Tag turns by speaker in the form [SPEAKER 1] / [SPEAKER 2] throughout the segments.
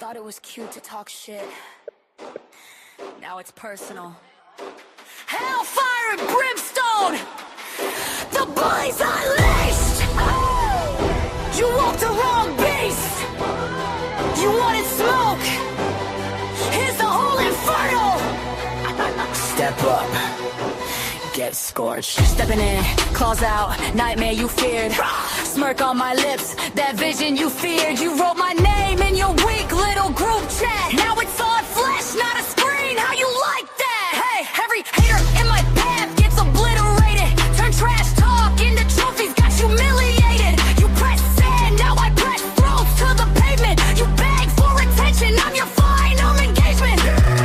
[SPEAKER 1] Thought it was cute to talk shit. Now it's personal. Hellfire and brimstone! The bullies unleashed! You walked the wrong beast! You wanted smoke! Here's the whole inferno! Step up. Get scorched. Stepping in, claws out, nightmare you feared. Smirk on my lips, that vision you feared. You wrote my name in your weak little group chat. Now it's on flesh, not a screen. How you like that? Hey, every hater in my path gets obliterated. Turn trash talk into trophies, got humiliated. You press sand, now I press throats to the pavement. You beg for attention, I'm your final engagement.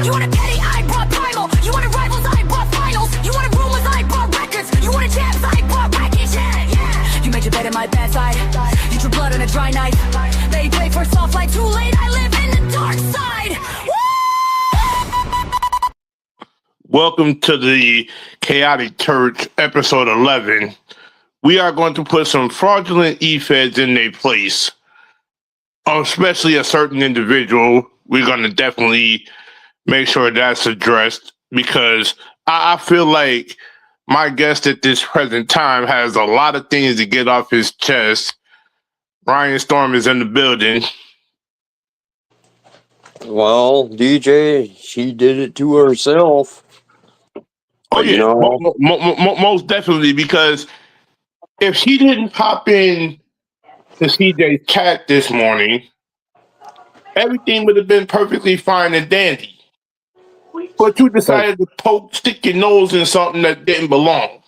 [SPEAKER 1] You want a petty, I brought primal. You wanted rivals, I brought finals. You wanted rumors, I brought records. You wanted jabs, I brought rackets. Yeah. You made your bed in my bad side. You drew blood on a dry knife. They play for soft like too late. I live in the dark side.
[SPEAKER 2] Welcome to the Chaotic Church, episode 11. We are going to put some fraudulent e-feds in their place, especially a certain individual. We're going to definitely make sure that's addressed because I feel like my guest at this present time has a lot of things to get off his chest. Ryan Storm is in the building.
[SPEAKER 3] Well, DJ, she did it to herself.
[SPEAKER 2] Oh, yeah, most definitely, because if she didn't pop in to CJ's chat this morning, everything would have been perfectly fine and dandy. But you decided to stick your nose in something that didn't belong.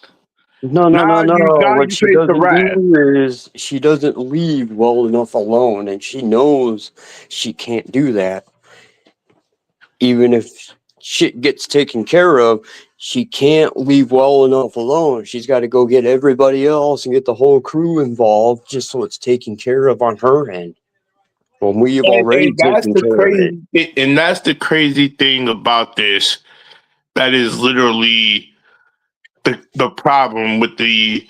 [SPEAKER 3] No. What she doesn't do is she doesn't leave well enough alone, and she knows she can't do that. Even if shit gets taken care of, she can't leave well enough alone. She's got to go get everybody else and get the whole crew involved just so it's taken care of on her end. When we have already taken care of it.
[SPEAKER 2] And that's the crazy thing about this. That is literally the problem with the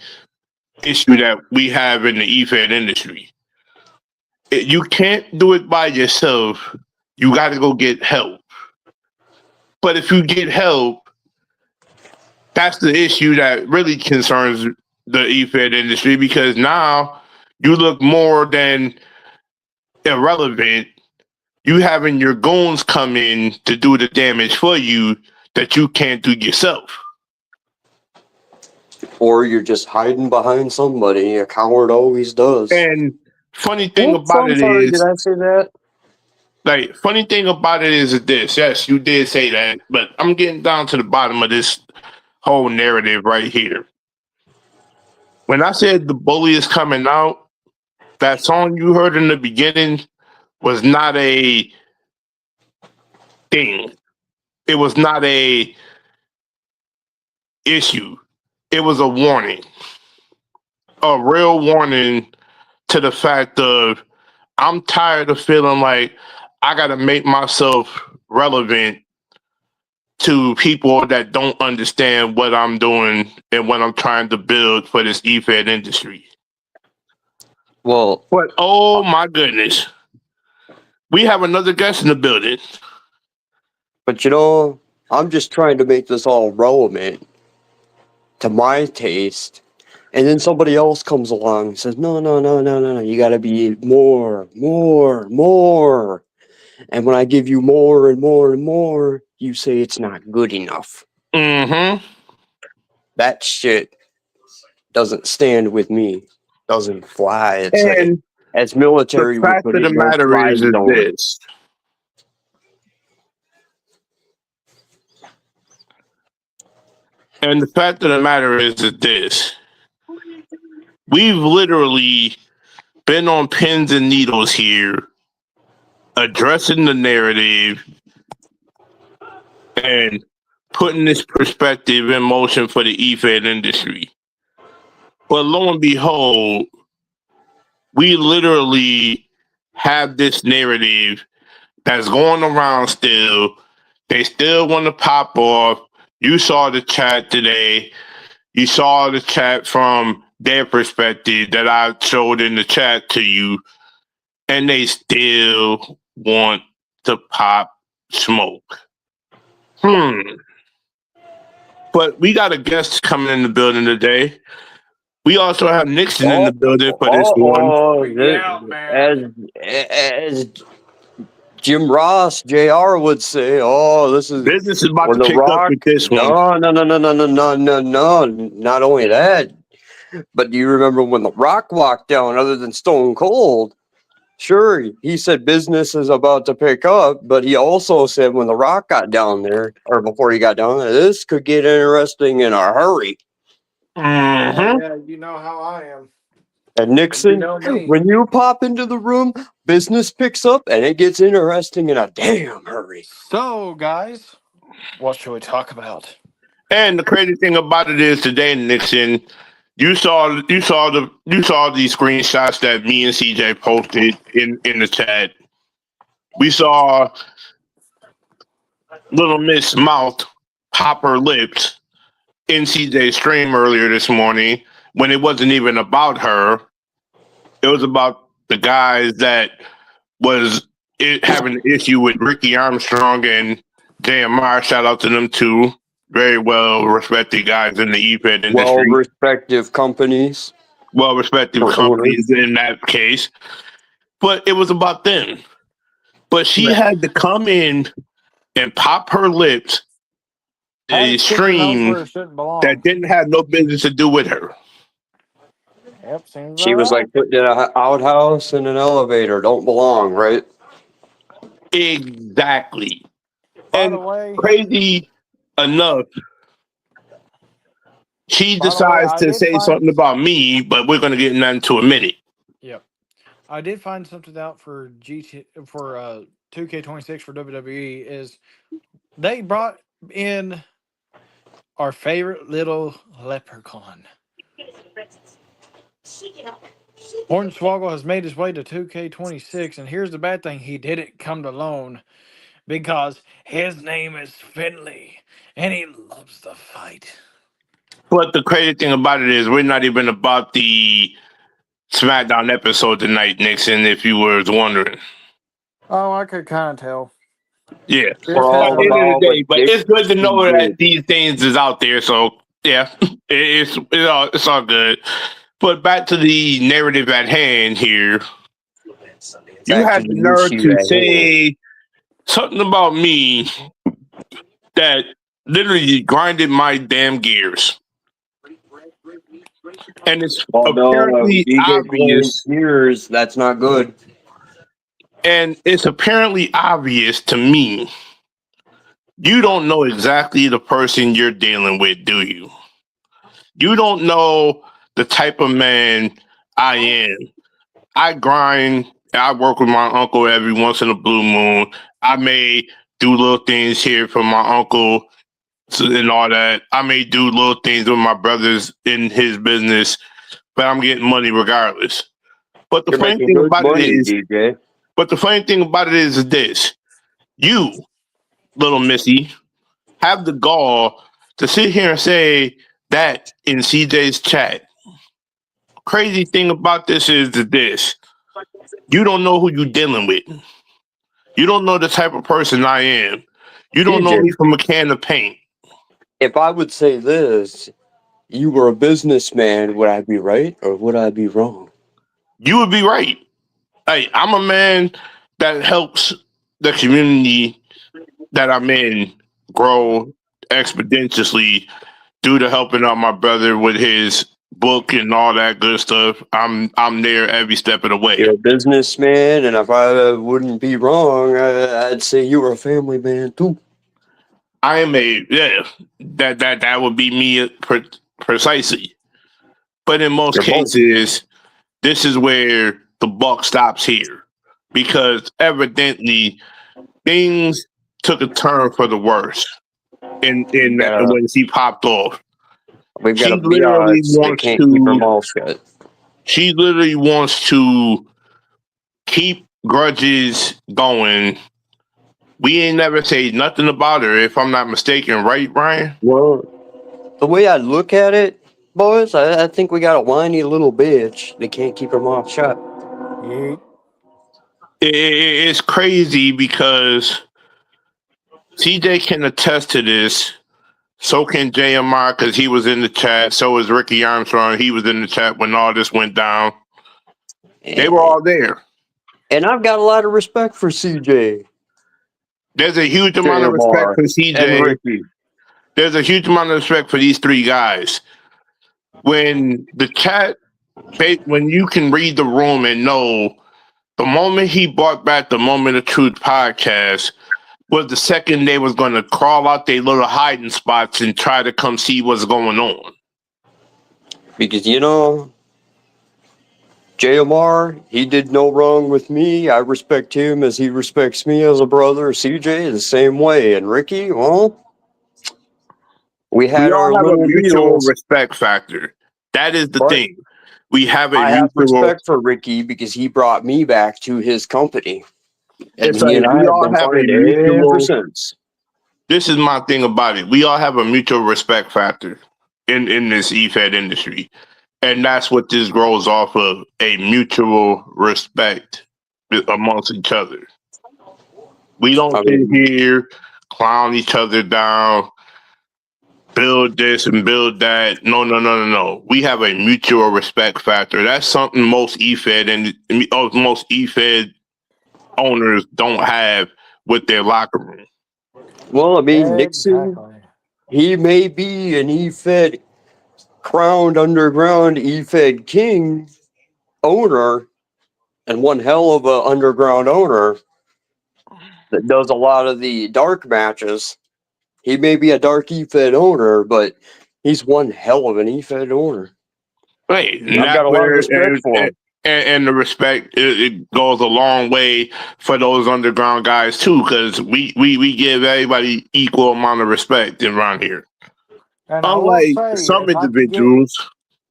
[SPEAKER 2] issue that we have in the e-fed industry. You can't do it by yourself. You got to go get help. But if you get help, that's the issue that really concerns the e-fed industry, because now you look more than irrelevant. You having your goons come in to do the damage for you that you can't do yourself.
[SPEAKER 3] Or you're just hiding behind somebody. A coward always does.
[SPEAKER 2] And funny thing about it is,
[SPEAKER 3] did I say that?
[SPEAKER 2] Like, funny thing about it is this. Yes, you did say that, but I'm getting down to the bottom of this whole narrative right here. When I said the bully is coming out, that song you heard in the beginning was not a thing. It was not a issue. It was a warning. A real warning to the fact of, I'm tired of feeling like I got to make myself relevant to people that don't understand what I'm doing and what I'm trying to build for this e-fed industry.
[SPEAKER 3] Well,
[SPEAKER 2] but oh my goodness, we have another guest in the building.
[SPEAKER 3] But I'm just trying to make this all relevant to my taste. And then somebody else comes along and says, no, you got to be more. And when I give you more and more and more, you say it's not good enough.
[SPEAKER 2] Mm-hmm.
[SPEAKER 3] That shit doesn't stand with me. Doesn't fly.
[SPEAKER 2] And
[SPEAKER 3] as military,
[SPEAKER 2] the fact of the matter is this. And the fact of the matter is this. We've literally been on pins and needles here, addressing the narrative and putting this perspective in motion for the e-fed industry. But lo and behold, we literally have this narrative that's going around still. They still want to pop off. You saw the chat today. You saw the chat from their perspective that I showed in the chat to you. And they still want to Pop Smoke. But we got a guest coming in the building today. We also have Nixon in the building for this one.
[SPEAKER 3] As Jim Ross, JR would say, this is
[SPEAKER 2] Business is about
[SPEAKER 3] when
[SPEAKER 2] to
[SPEAKER 3] The
[SPEAKER 2] pick up
[SPEAKER 3] Rock.
[SPEAKER 2] with this one.
[SPEAKER 3] No. Not only that, but do you remember when The Rock walked down, other than Stone Cold? Sure, he said business is about to pick up, but he also said when The Rock got down there, or before he got down there, this could get interesting in a hurry.
[SPEAKER 4] Yeah, you know how I am.
[SPEAKER 3] And Nixon, when you pop into the room, business picks up and it gets interesting in a damn hurry.
[SPEAKER 4] So, guys, what should we talk about?
[SPEAKER 2] And the crazy thing about it is today, Nixon, you saw these screenshots that me and CJ posted in the chat. We saw Little Miss Mouth pop her lips in CJ's stream earlier this morning when it wasn't even about her. It was about the guys that was having an issue with Ricky Armstrong and JMR. Shout out to them too. Very well respected guys in the e-ped industry.
[SPEAKER 3] Well-respected companies.
[SPEAKER 2] Well-respected companies in that case. But it was about them. But she had to come in and pop her lips in a stream that didn't have no business to do with her.
[SPEAKER 4] Yep, seems
[SPEAKER 3] she was like putting in an outhouse in an elevator. Don't belong, right?
[SPEAKER 2] Exactly.
[SPEAKER 4] By the way,
[SPEAKER 2] crazy enough, she decides to say something about me, but we're going to get into a minute.
[SPEAKER 4] Yep. I did find something out for 2K26 for WWE is they brought in our favorite little leprechaun. Hornswoggle has made his way to 2K26, and here's the bad thing. He didn't come alone because his name is Finley, and he loves to fight.
[SPEAKER 2] But the crazy thing about it is we're not even about the SmackDown episode tonight, Nixon, if you were wondering.
[SPEAKER 4] Oh, I could kind of tell.
[SPEAKER 2] Yeah. At the end of the day, but it's good to know that these things is out there, so yeah, it's all good. But back to the narrative at hand here. You had the nerve to say something about me that literally grinded my damn gears. And it's apparently obvious.
[SPEAKER 3] Gears, that's not good.
[SPEAKER 2] And it's apparently obvious to me. You don't know exactly the person you're dealing with, do you? You don't know the type of man I am. I grind. I work with my uncle every once in a blue moon. I may do little things here for my uncle and all that. I may do little things with my brothers in his business, but I'm getting money regardless. But the funny thing about it is, DJ. But the funny thing about it is this: you, little Missy, have the gall to sit here and say that in CJ's chat. Crazy thing about this is this: you don't know who you're dealing with. You don't know the type of person I am. You don't know me from a can of paint.
[SPEAKER 3] If I would say this, you were a businessman, would I be right or would I be wrong?
[SPEAKER 2] You would be right. Hey, I'm a man that helps the community that I'm in grow exponentially due to helping out my brother with his book and all that good stuff. I'm there every step of the way.
[SPEAKER 3] You're a businessman, and if I wouldn't be wrong, I'd say you were a family man too.
[SPEAKER 2] I am that would be me precisely. But in most cases, this is where the buck stops here, because evidently things took a turn for the worse in when she popped off.
[SPEAKER 3] We've got to be honest. They can't keep her mouth shut.
[SPEAKER 2] She literally wants to keep grudges going. We ain't never say nothing about her, if I'm not mistaken, right, Brian?
[SPEAKER 3] Well, the way I look at it, boys, I think we got a whiny little bitch that can't keep her mouth shut.
[SPEAKER 2] It's crazy because CJ can attest to this. So can JMR because he was in the chat. So is Ricky Armstrong. He was in the chat when all this went down. They were all there.
[SPEAKER 3] And I've got a lot of respect for CJ.
[SPEAKER 2] There's a huge amount of respect for CJ.
[SPEAKER 3] And Ricky.
[SPEAKER 2] There's a huge amount of respect for these three guys. When the chat, when you can read the room and know the moment he brought back the Moment of Truth podcast was the second they was going to crawl out their little hiding spots and try to come see what's going on.
[SPEAKER 3] Because, you know, JMR, he did no wrong with me. I respect him as he respects me as a brother. CJ, the same way. And Ricky, well, we had
[SPEAKER 2] all
[SPEAKER 3] our
[SPEAKER 2] have
[SPEAKER 3] little
[SPEAKER 2] a mutual
[SPEAKER 3] deals.
[SPEAKER 2] Respect factor. That is the thing. We have a
[SPEAKER 3] I
[SPEAKER 2] mutual
[SPEAKER 3] have respect for Ricky because he brought me back to his company. And
[SPEAKER 2] it's
[SPEAKER 3] he
[SPEAKER 2] like
[SPEAKER 3] and I
[SPEAKER 2] we
[SPEAKER 3] have
[SPEAKER 2] all
[SPEAKER 3] been
[SPEAKER 2] have a
[SPEAKER 3] friends
[SPEAKER 2] mutual
[SPEAKER 3] ever since.
[SPEAKER 2] This is my thing about it. We all have a mutual respect factor in this EFED industry. And that's what this grows off of, a mutual respect amongst each other. We don't sit here, clown each other down, build this and build that. No. We have a mutual respect factor. That's something most EFED and most EFED owners don't have with their locker room.
[SPEAKER 3] Well, I mean, Nixon, he may be an EFED crowned underground EFED king owner and one hell of a underground owner that does a lot of the dark matches. He may be a dark EFED owner, but he's one hell of an EFED owner.
[SPEAKER 2] Right.
[SPEAKER 3] And I've got a lot of respect for him.
[SPEAKER 2] And the respect, it goes a long way for those underground guys too, because we give everybody equal amount of respect around here.
[SPEAKER 4] And
[SPEAKER 2] unlike some individuals,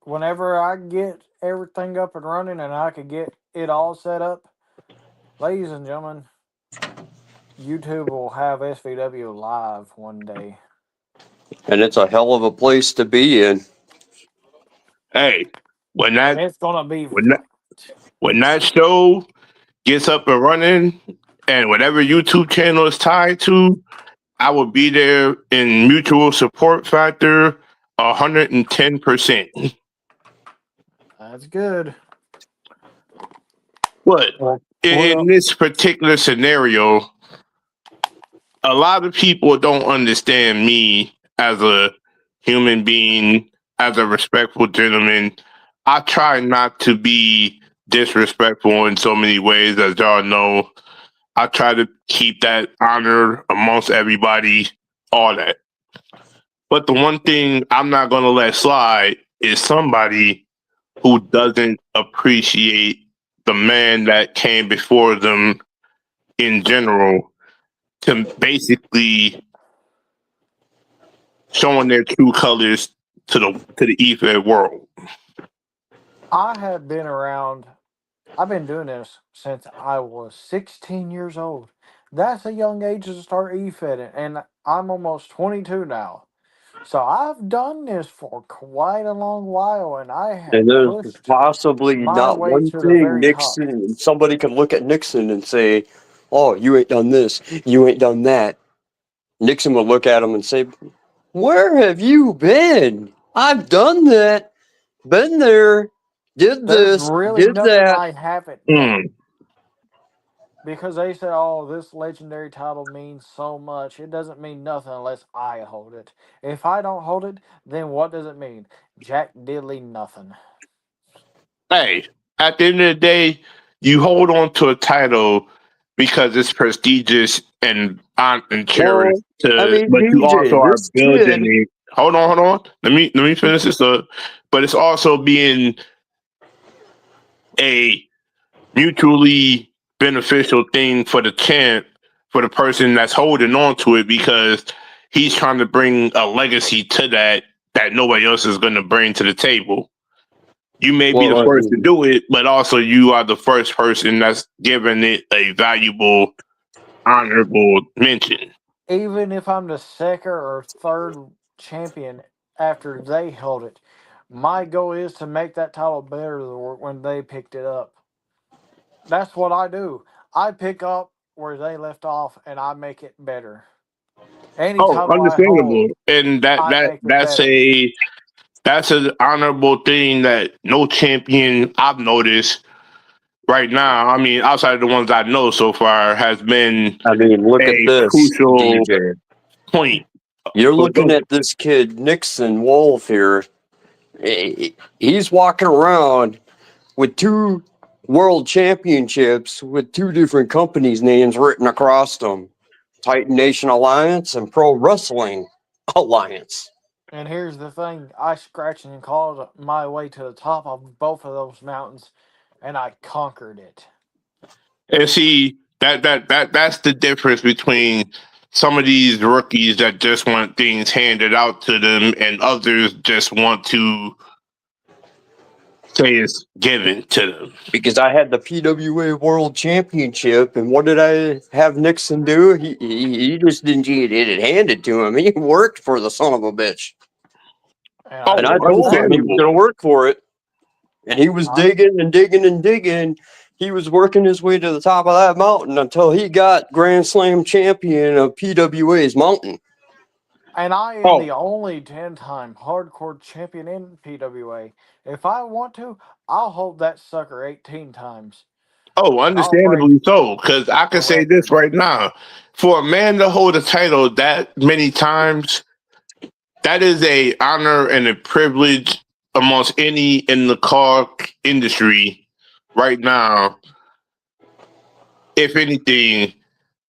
[SPEAKER 4] whenever I get everything up and running and I could get it all set up, ladies and gentlemen, YouTube will have SVW live one day.
[SPEAKER 3] And it's a hell of a place to be in.
[SPEAKER 2] Hey,
[SPEAKER 4] it's gonna be
[SPEAKER 2] when that show gets up and running, and whatever YouTube channel is tied to, I will be there in mutual support factor 110%.
[SPEAKER 4] That's good.
[SPEAKER 2] But in this particular scenario, a lot of people don't understand me as a human being, as a respectful gentleman. I try not to be disrespectful in so many ways, as y'all know. I try to keep that honor amongst everybody, all that. But the one thing I'm not going to let slide is somebody who doesn't appreciate the man that came before them in general, to basically showing their true colors to the EFED world.
[SPEAKER 4] I have been around. I've been doing this since I was 16 years old. That's a young age to start EFEDing, and I'm almost 22 now. So I've done this for quite a long while, and I have
[SPEAKER 3] and there's possibly not one thing Nixon, somebody can look at Nixon and say, oh, you ain't done this, you ain't done that. Nixon will look at him and say, where have you been? I've done that, been there, did this, did that.
[SPEAKER 4] I haven't done. Because they said, oh, this legendary title means so much. It doesn't mean nothing unless I hold it. If I don't hold it, then what does it mean? Jack diddly nothing.
[SPEAKER 2] Hey, at the end of the day, you hold on to a title because it's prestigious and cherished. But you also are building it. Hold on. Let me finish this up. But it's also being a mutually beneficial thing for the champ, for the person that's holding on to it, because he's trying to bring a legacy to that nobody else is going to bring to the table. You may be the first to do it, but also you are the first person that's giving it a valuable, honorable mention.
[SPEAKER 4] Even if I'm the second or third champion after they held it, my goal is to make that title better when they picked it up. That's what I do. I pick up where they left off and I make it better. Any title I
[SPEAKER 2] understandable,
[SPEAKER 4] hold,
[SPEAKER 2] and
[SPEAKER 4] I make it better.
[SPEAKER 2] that's an honorable thing that no champion I've noticed right now. I mean, outside of the ones I know so far, has been
[SPEAKER 3] I mean, look at
[SPEAKER 2] a
[SPEAKER 3] this,
[SPEAKER 2] crucial
[SPEAKER 3] DJ.
[SPEAKER 2] point.
[SPEAKER 3] You're
[SPEAKER 2] for
[SPEAKER 3] looking
[SPEAKER 2] those-
[SPEAKER 3] at this kid, Nixon Wolf here. He's walking around with 2 world championships with 2 different companies' names written across them: Titan Nation Alliance and Pro Wrestling Alliance.
[SPEAKER 4] And here's the thing, I scratched and clawed my way to the top of both of those mountains, and I conquered it.
[SPEAKER 2] And see that's the difference between some of these rookies that just want things handed out to them, and others just want to say it's given to them.
[SPEAKER 3] Because I had the PWA World Championship, and what did I have Nixon do? He just didn't get it handed to him. He worked for the son of a bitch. And I
[SPEAKER 2] Oh,
[SPEAKER 3] told him he was
[SPEAKER 2] understandable.
[SPEAKER 3] going to work for it. And he was digging and digging and digging. He was working his way to the top of that mountain until he got Grand Slam champion of PWA's mountain.
[SPEAKER 4] And I am the only 10-time hardcore champion in PWA. If I want to, I'll hold that sucker 18 times.
[SPEAKER 2] Oh, understandably so, because I can say this right now. For a man to hold a title that many times, that is a honor and a privilege amongst any in the car industry right now. If anything,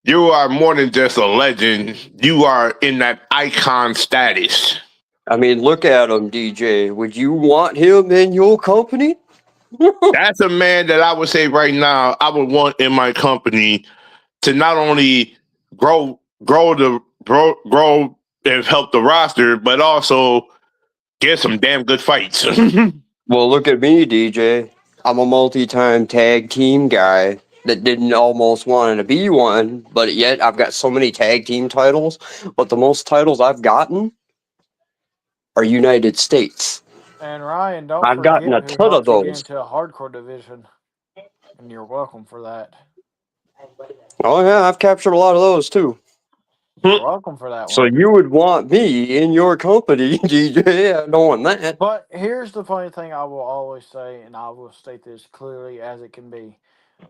[SPEAKER 2] you are more than just a legend. You are in that icon status.
[SPEAKER 3] I mean, look at him, DJ. Would you want him in your company?
[SPEAKER 2] That's a man that I would say right now I would want in my company to not only grow and help the roster, but also get some damn good fights.
[SPEAKER 3] Well, look at me, DJ. I'm a multi-time tag team guy that didn't almost want to be one, but yet I've got so many tag team titles. But the most titles I've gotten are United States.
[SPEAKER 4] And Ryan, don't
[SPEAKER 3] I've gotten a
[SPEAKER 4] forget who
[SPEAKER 3] ton of
[SPEAKER 4] helped you get
[SPEAKER 3] those.
[SPEAKER 4] into a hardcore division. And you're welcome for that.
[SPEAKER 3] Oh yeah, I've captured a lot of those too.
[SPEAKER 4] You're welcome for that one.
[SPEAKER 3] So you would want me in your company, DJ, knowing that.
[SPEAKER 4] But here's the funny thing I will always say, and I will state this clearly as it can be.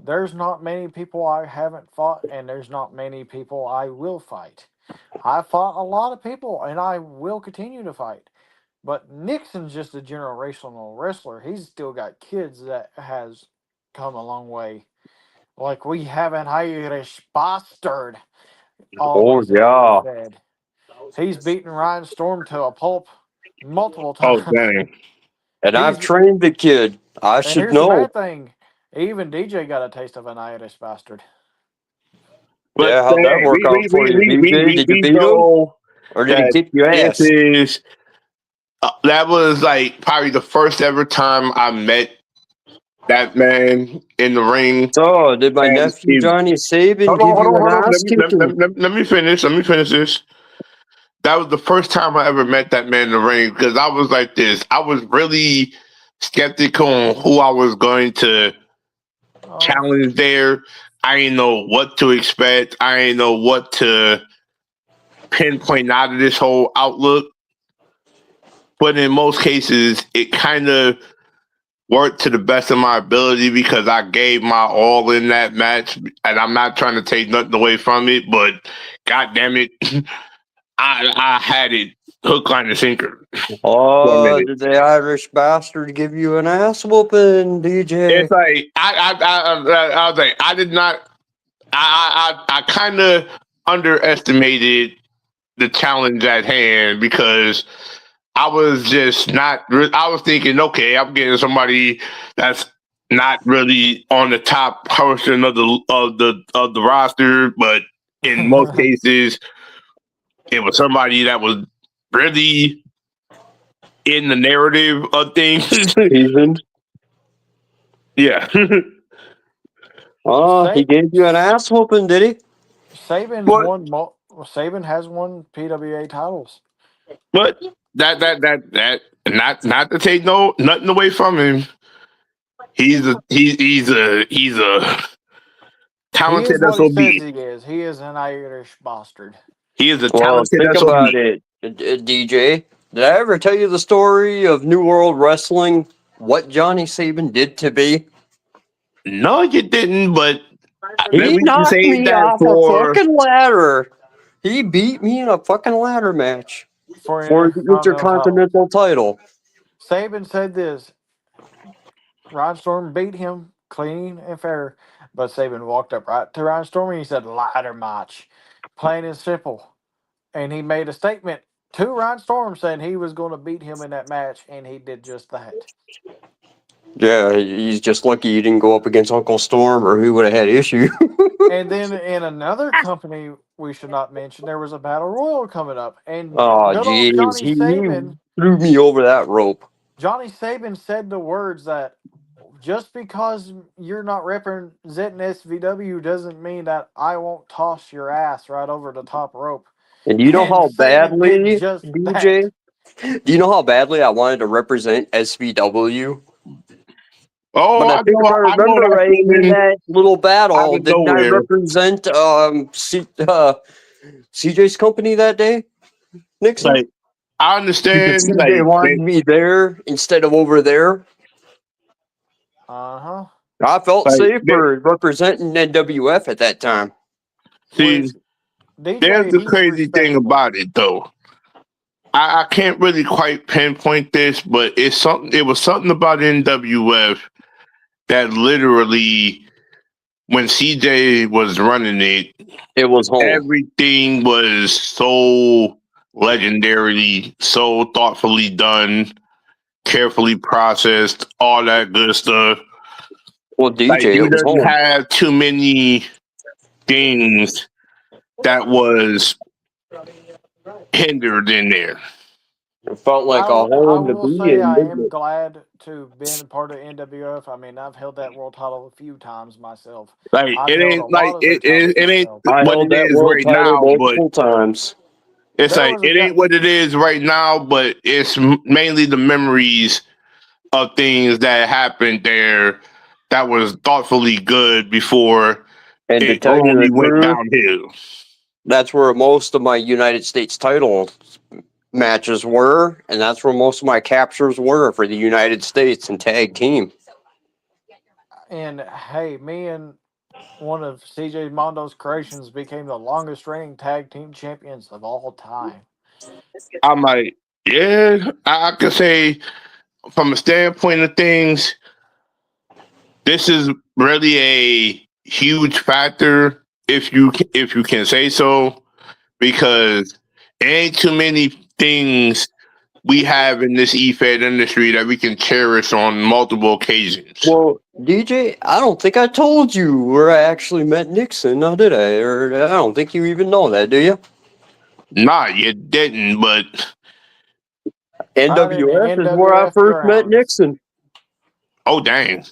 [SPEAKER 4] There's not many people I haven't fought, and there's not many people I will fight. I fought a lot of people, and I will continue to fight. But Nixon's just a generational wrestler. He's still got kids that has come a long way. Like we have an Irish bastard. Always said. He's beaten Ryan Storm to a pulp multiple times.
[SPEAKER 2] Oh, dang.
[SPEAKER 3] And I've trained the kid. I should
[SPEAKER 4] here's
[SPEAKER 3] know.
[SPEAKER 4] the bad thing. Even DJ got a taste of an Irish bastard.
[SPEAKER 2] But
[SPEAKER 3] yeah, how'd that work out for you, DJ? Did you beat him? Or did he kick your ass?
[SPEAKER 2] That was like probably the first ever time I met that man in the ring.
[SPEAKER 3] So, did my nephew Johnny Saban give you an ass kicking?
[SPEAKER 2] Let me finish. Let me finish this. That was the first time I ever met that man in the ring, because I was like this. I was really skeptical on who I was going to challenge there. I didn't know what to expect. I didn't know what to pinpoint out of this whole outlook. But in most cases, it kind of worked to the best of my ability because I gave my all in that match. And I'm not trying to take nothing away from it, but God damn it, I had it hook, line, and sinker.
[SPEAKER 3] Oh, did the Irish bastard give you an ass whooping, DJ?
[SPEAKER 2] It's like I was like, I did not. I kind of underestimated the challenge at hand because I was just not. I was thinking, okay, I'm getting somebody that's not really on the top portion of the roster, but in most cases, it was somebody that was really in the narrative of things. Yeah.
[SPEAKER 3] Oh, he gave you an ass whooping, did he?
[SPEAKER 4] Saban has won PWA titles.
[SPEAKER 2] But that not to take nothing away from him. He's a top talented
[SPEAKER 4] what he
[SPEAKER 2] SOB.
[SPEAKER 4] says he is. He is an Irish bastard.
[SPEAKER 2] He is a
[SPEAKER 3] Well,
[SPEAKER 2] talented
[SPEAKER 3] think
[SPEAKER 2] SOB.
[SPEAKER 3] about it, DJ. Did I ever tell you the story of New World Wrestling? What Johnny Saban did to me?
[SPEAKER 2] No, you didn't, but maybe
[SPEAKER 3] He
[SPEAKER 2] we can
[SPEAKER 3] knocked
[SPEAKER 2] save
[SPEAKER 3] me
[SPEAKER 2] that
[SPEAKER 3] off a
[SPEAKER 2] for.
[SPEAKER 3] fucking ladder. He beat me in a fucking ladder match
[SPEAKER 4] For
[SPEAKER 3] for the
[SPEAKER 4] Intercontinental title.
[SPEAKER 3] Intercontinental title.
[SPEAKER 4] Saban said this. Ryan Storm beat him clean and fair, but Saban walked up right to Ryan Storm and he said, ladder match. Plain and simple. And he made a statement to Ryan Storm saying he was going to beat him in that match, and he did just that.
[SPEAKER 3] Yeah, he's just lucky he didn't go up against Uncle Storm, or he would have had issue.
[SPEAKER 4] And then in another company we should not mention, there was a battle royal coming up, and
[SPEAKER 3] Oh,
[SPEAKER 4] good old
[SPEAKER 3] jeez,
[SPEAKER 4] Johnny
[SPEAKER 3] he
[SPEAKER 4] Saban.
[SPEAKER 3] threw me over that rope.
[SPEAKER 4] Johnny Saban said the words that just because you're not representing SVW doesn't mean that I won't toss your ass right over the top rope.
[SPEAKER 3] And do you know
[SPEAKER 4] And
[SPEAKER 3] how
[SPEAKER 4] Saban did
[SPEAKER 3] badly,
[SPEAKER 4] just
[SPEAKER 3] DJ?
[SPEAKER 4] that.
[SPEAKER 3] Do you know how badly I wanted to represent SVW?
[SPEAKER 2] Oh,
[SPEAKER 3] But I think if I
[SPEAKER 2] I know
[SPEAKER 3] remember
[SPEAKER 2] that
[SPEAKER 3] right, in
[SPEAKER 2] feeling
[SPEAKER 3] that little
[SPEAKER 2] out
[SPEAKER 3] battle,
[SPEAKER 2] of
[SPEAKER 3] didn't I
[SPEAKER 2] nowhere.
[SPEAKER 3] represent CJ's company that day, Nixon?
[SPEAKER 2] Like, I
[SPEAKER 3] Because
[SPEAKER 2] understand.
[SPEAKER 3] CJ wanted me there instead of over there.
[SPEAKER 4] Uh-huh.
[SPEAKER 3] I felt
[SPEAKER 2] Like,
[SPEAKER 3] safer representing NWF at that time.
[SPEAKER 2] see,
[SPEAKER 4] Which
[SPEAKER 2] there's
[SPEAKER 4] DJ,
[SPEAKER 2] the
[SPEAKER 4] he's
[SPEAKER 2] crazy thing
[SPEAKER 4] respectable.
[SPEAKER 2] about it, though. I can't really quite pinpoint this, but it's something. It was something about NWF that literally, when CJ was running it,
[SPEAKER 3] It was home.
[SPEAKER 2] everything was so legendary, so thoughtfully done, carefully processed, all that good stuff.
[SPEAKER 3] Well,
[SPEAKER 2] Like
[SPEAKER 3] DJ,
[SPEAKER 2] you
[SPEAKER 3] it was
[SPEAKER 2] didn't
[SPEAKER 3] home.
[SPEAKER 2] have too many things that was hindered in there.
[SPEAKER 3] It felt like a
[SPEAKER 4] I
[SPEAKER 3] home to
[SPEAKER 4] will
[SPEAKER 3] be
[SPEAKER 4] say
[SPEAKER 3] in.
[SPEAKER 4] I
[SPEAKER 3] Didn't
[SPEAKER 4] am
[SPEAKER 3] it?
[SPEAKER 4] glad to have been a part of NWF. I mean, I've held that world title a few times myself.
[SPEAKER 2] Like
[SPEAKER 4] I've
[SPEAKER 2] it
[SPEAKER 4] held a
[SPEAKER 2] ain't like
[SPEAKER 4] lot of their titles
[SPEAKER 2] it ain't
[SPEAKER 4] myself.
[SPEAKER 3] I
[SPEAKER 2] what
[SPEAKER 3] held
[SPEAKER 2] it
[SPEAKER 3] that
[SPEAKER 2] is
[SPEAKER 3] world
[SPEAKER 2] right
[SPEAKER 3] title
[SPEAKER 2] now, but
[SPEAKER 3] multiple times.
[SPEAKER 2] it's
[SPEAKER 4] There
[SPEAKER 2] like
[SPEAKER 4] was a
[SPEAKER 2] it
[SPEAKER 4] guy.
[SPEAKER 2] ain't what it is right now, but it's mainly the memories of things that happened there that was thoughtfully good before
[SPEAKER 3] And to
[SPEAKER 2] it
[SPEAKER 3] tell you the
[SPEAKER 2] only went
[SPEAKER 3] truth,
[SPEAKER 2] downhill.
[SPEAKER 3] that's where most of my United States title matches were, and that's where most of my captures were for the United States and tag team.
[SPEAKER 4] And hey, me and one of CJ Mondo's creations became the longest reigning tag team champions of all time.
[SPEAKER 2] I'm like, yeah, I could say from a standpoint of things, this is really a huge factor if you can say so, because it ain't too many things we have in this EFED industry that we can cherish on multiple occasions.
[SPEAKER 3] Well, DJ, I don't think I told you where I actually met Nixon, now did I? Or I don't think you even know that, do you?
[SPEAKER 2] Nah, you didn't, but
[SPEAKER 4] Right in the
[SPEAKER 3] NWF is where I
[SPEAKER 4] NWF
[SPEAKER 3] first met
[SPEAKER 4] grounds.
[SPEAKER 3] Nixon.
[SPEAKER 2] oh dang.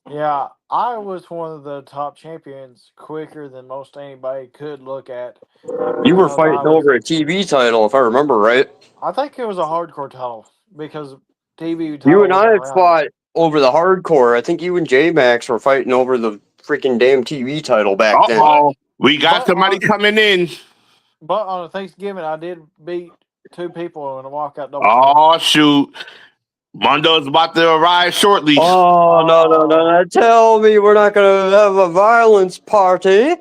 [SPEAKER 4] Yeah, I was one of the top champions quicker than most anybody could look at
[SPEAKER 3] You were
[SPEAKER 4] because
[SPEAKER 3] fighting over a TV title, if I remember right.
[SPEAKER 4] I think it was a hardcore title because TV
[SPEAKER 3] You
[SPEAKER 4] title
[SPEAKER 3] and
[SPEAKER 4] wasn't
[SPEAKER 3] I
[SPEAKER 4] around
[SPEAKER 3] fought
[SPEAKER 4] yet.
[SPEAKER 3] over the hardcore. I think you and J Max were fighting over the freaking damn TV title back then.
[SPEAKER 4] But
[SPEAKER 2] Uh-oh. We got
[SPEAKER 4] but
[SPEAKER 2] somebody
[SPEAKER 4] on
[SPEAKER 2] coming in.
[SPEAKER 4] but on Thanksgiving I did beat two people in a walkout double champ.
[SPEAKER 2] Oh shoot. Mondo's about to arrive shortly.
[SPEAKER 3] Oh, no, no, no, no. Tell me we're not going to have a violence party.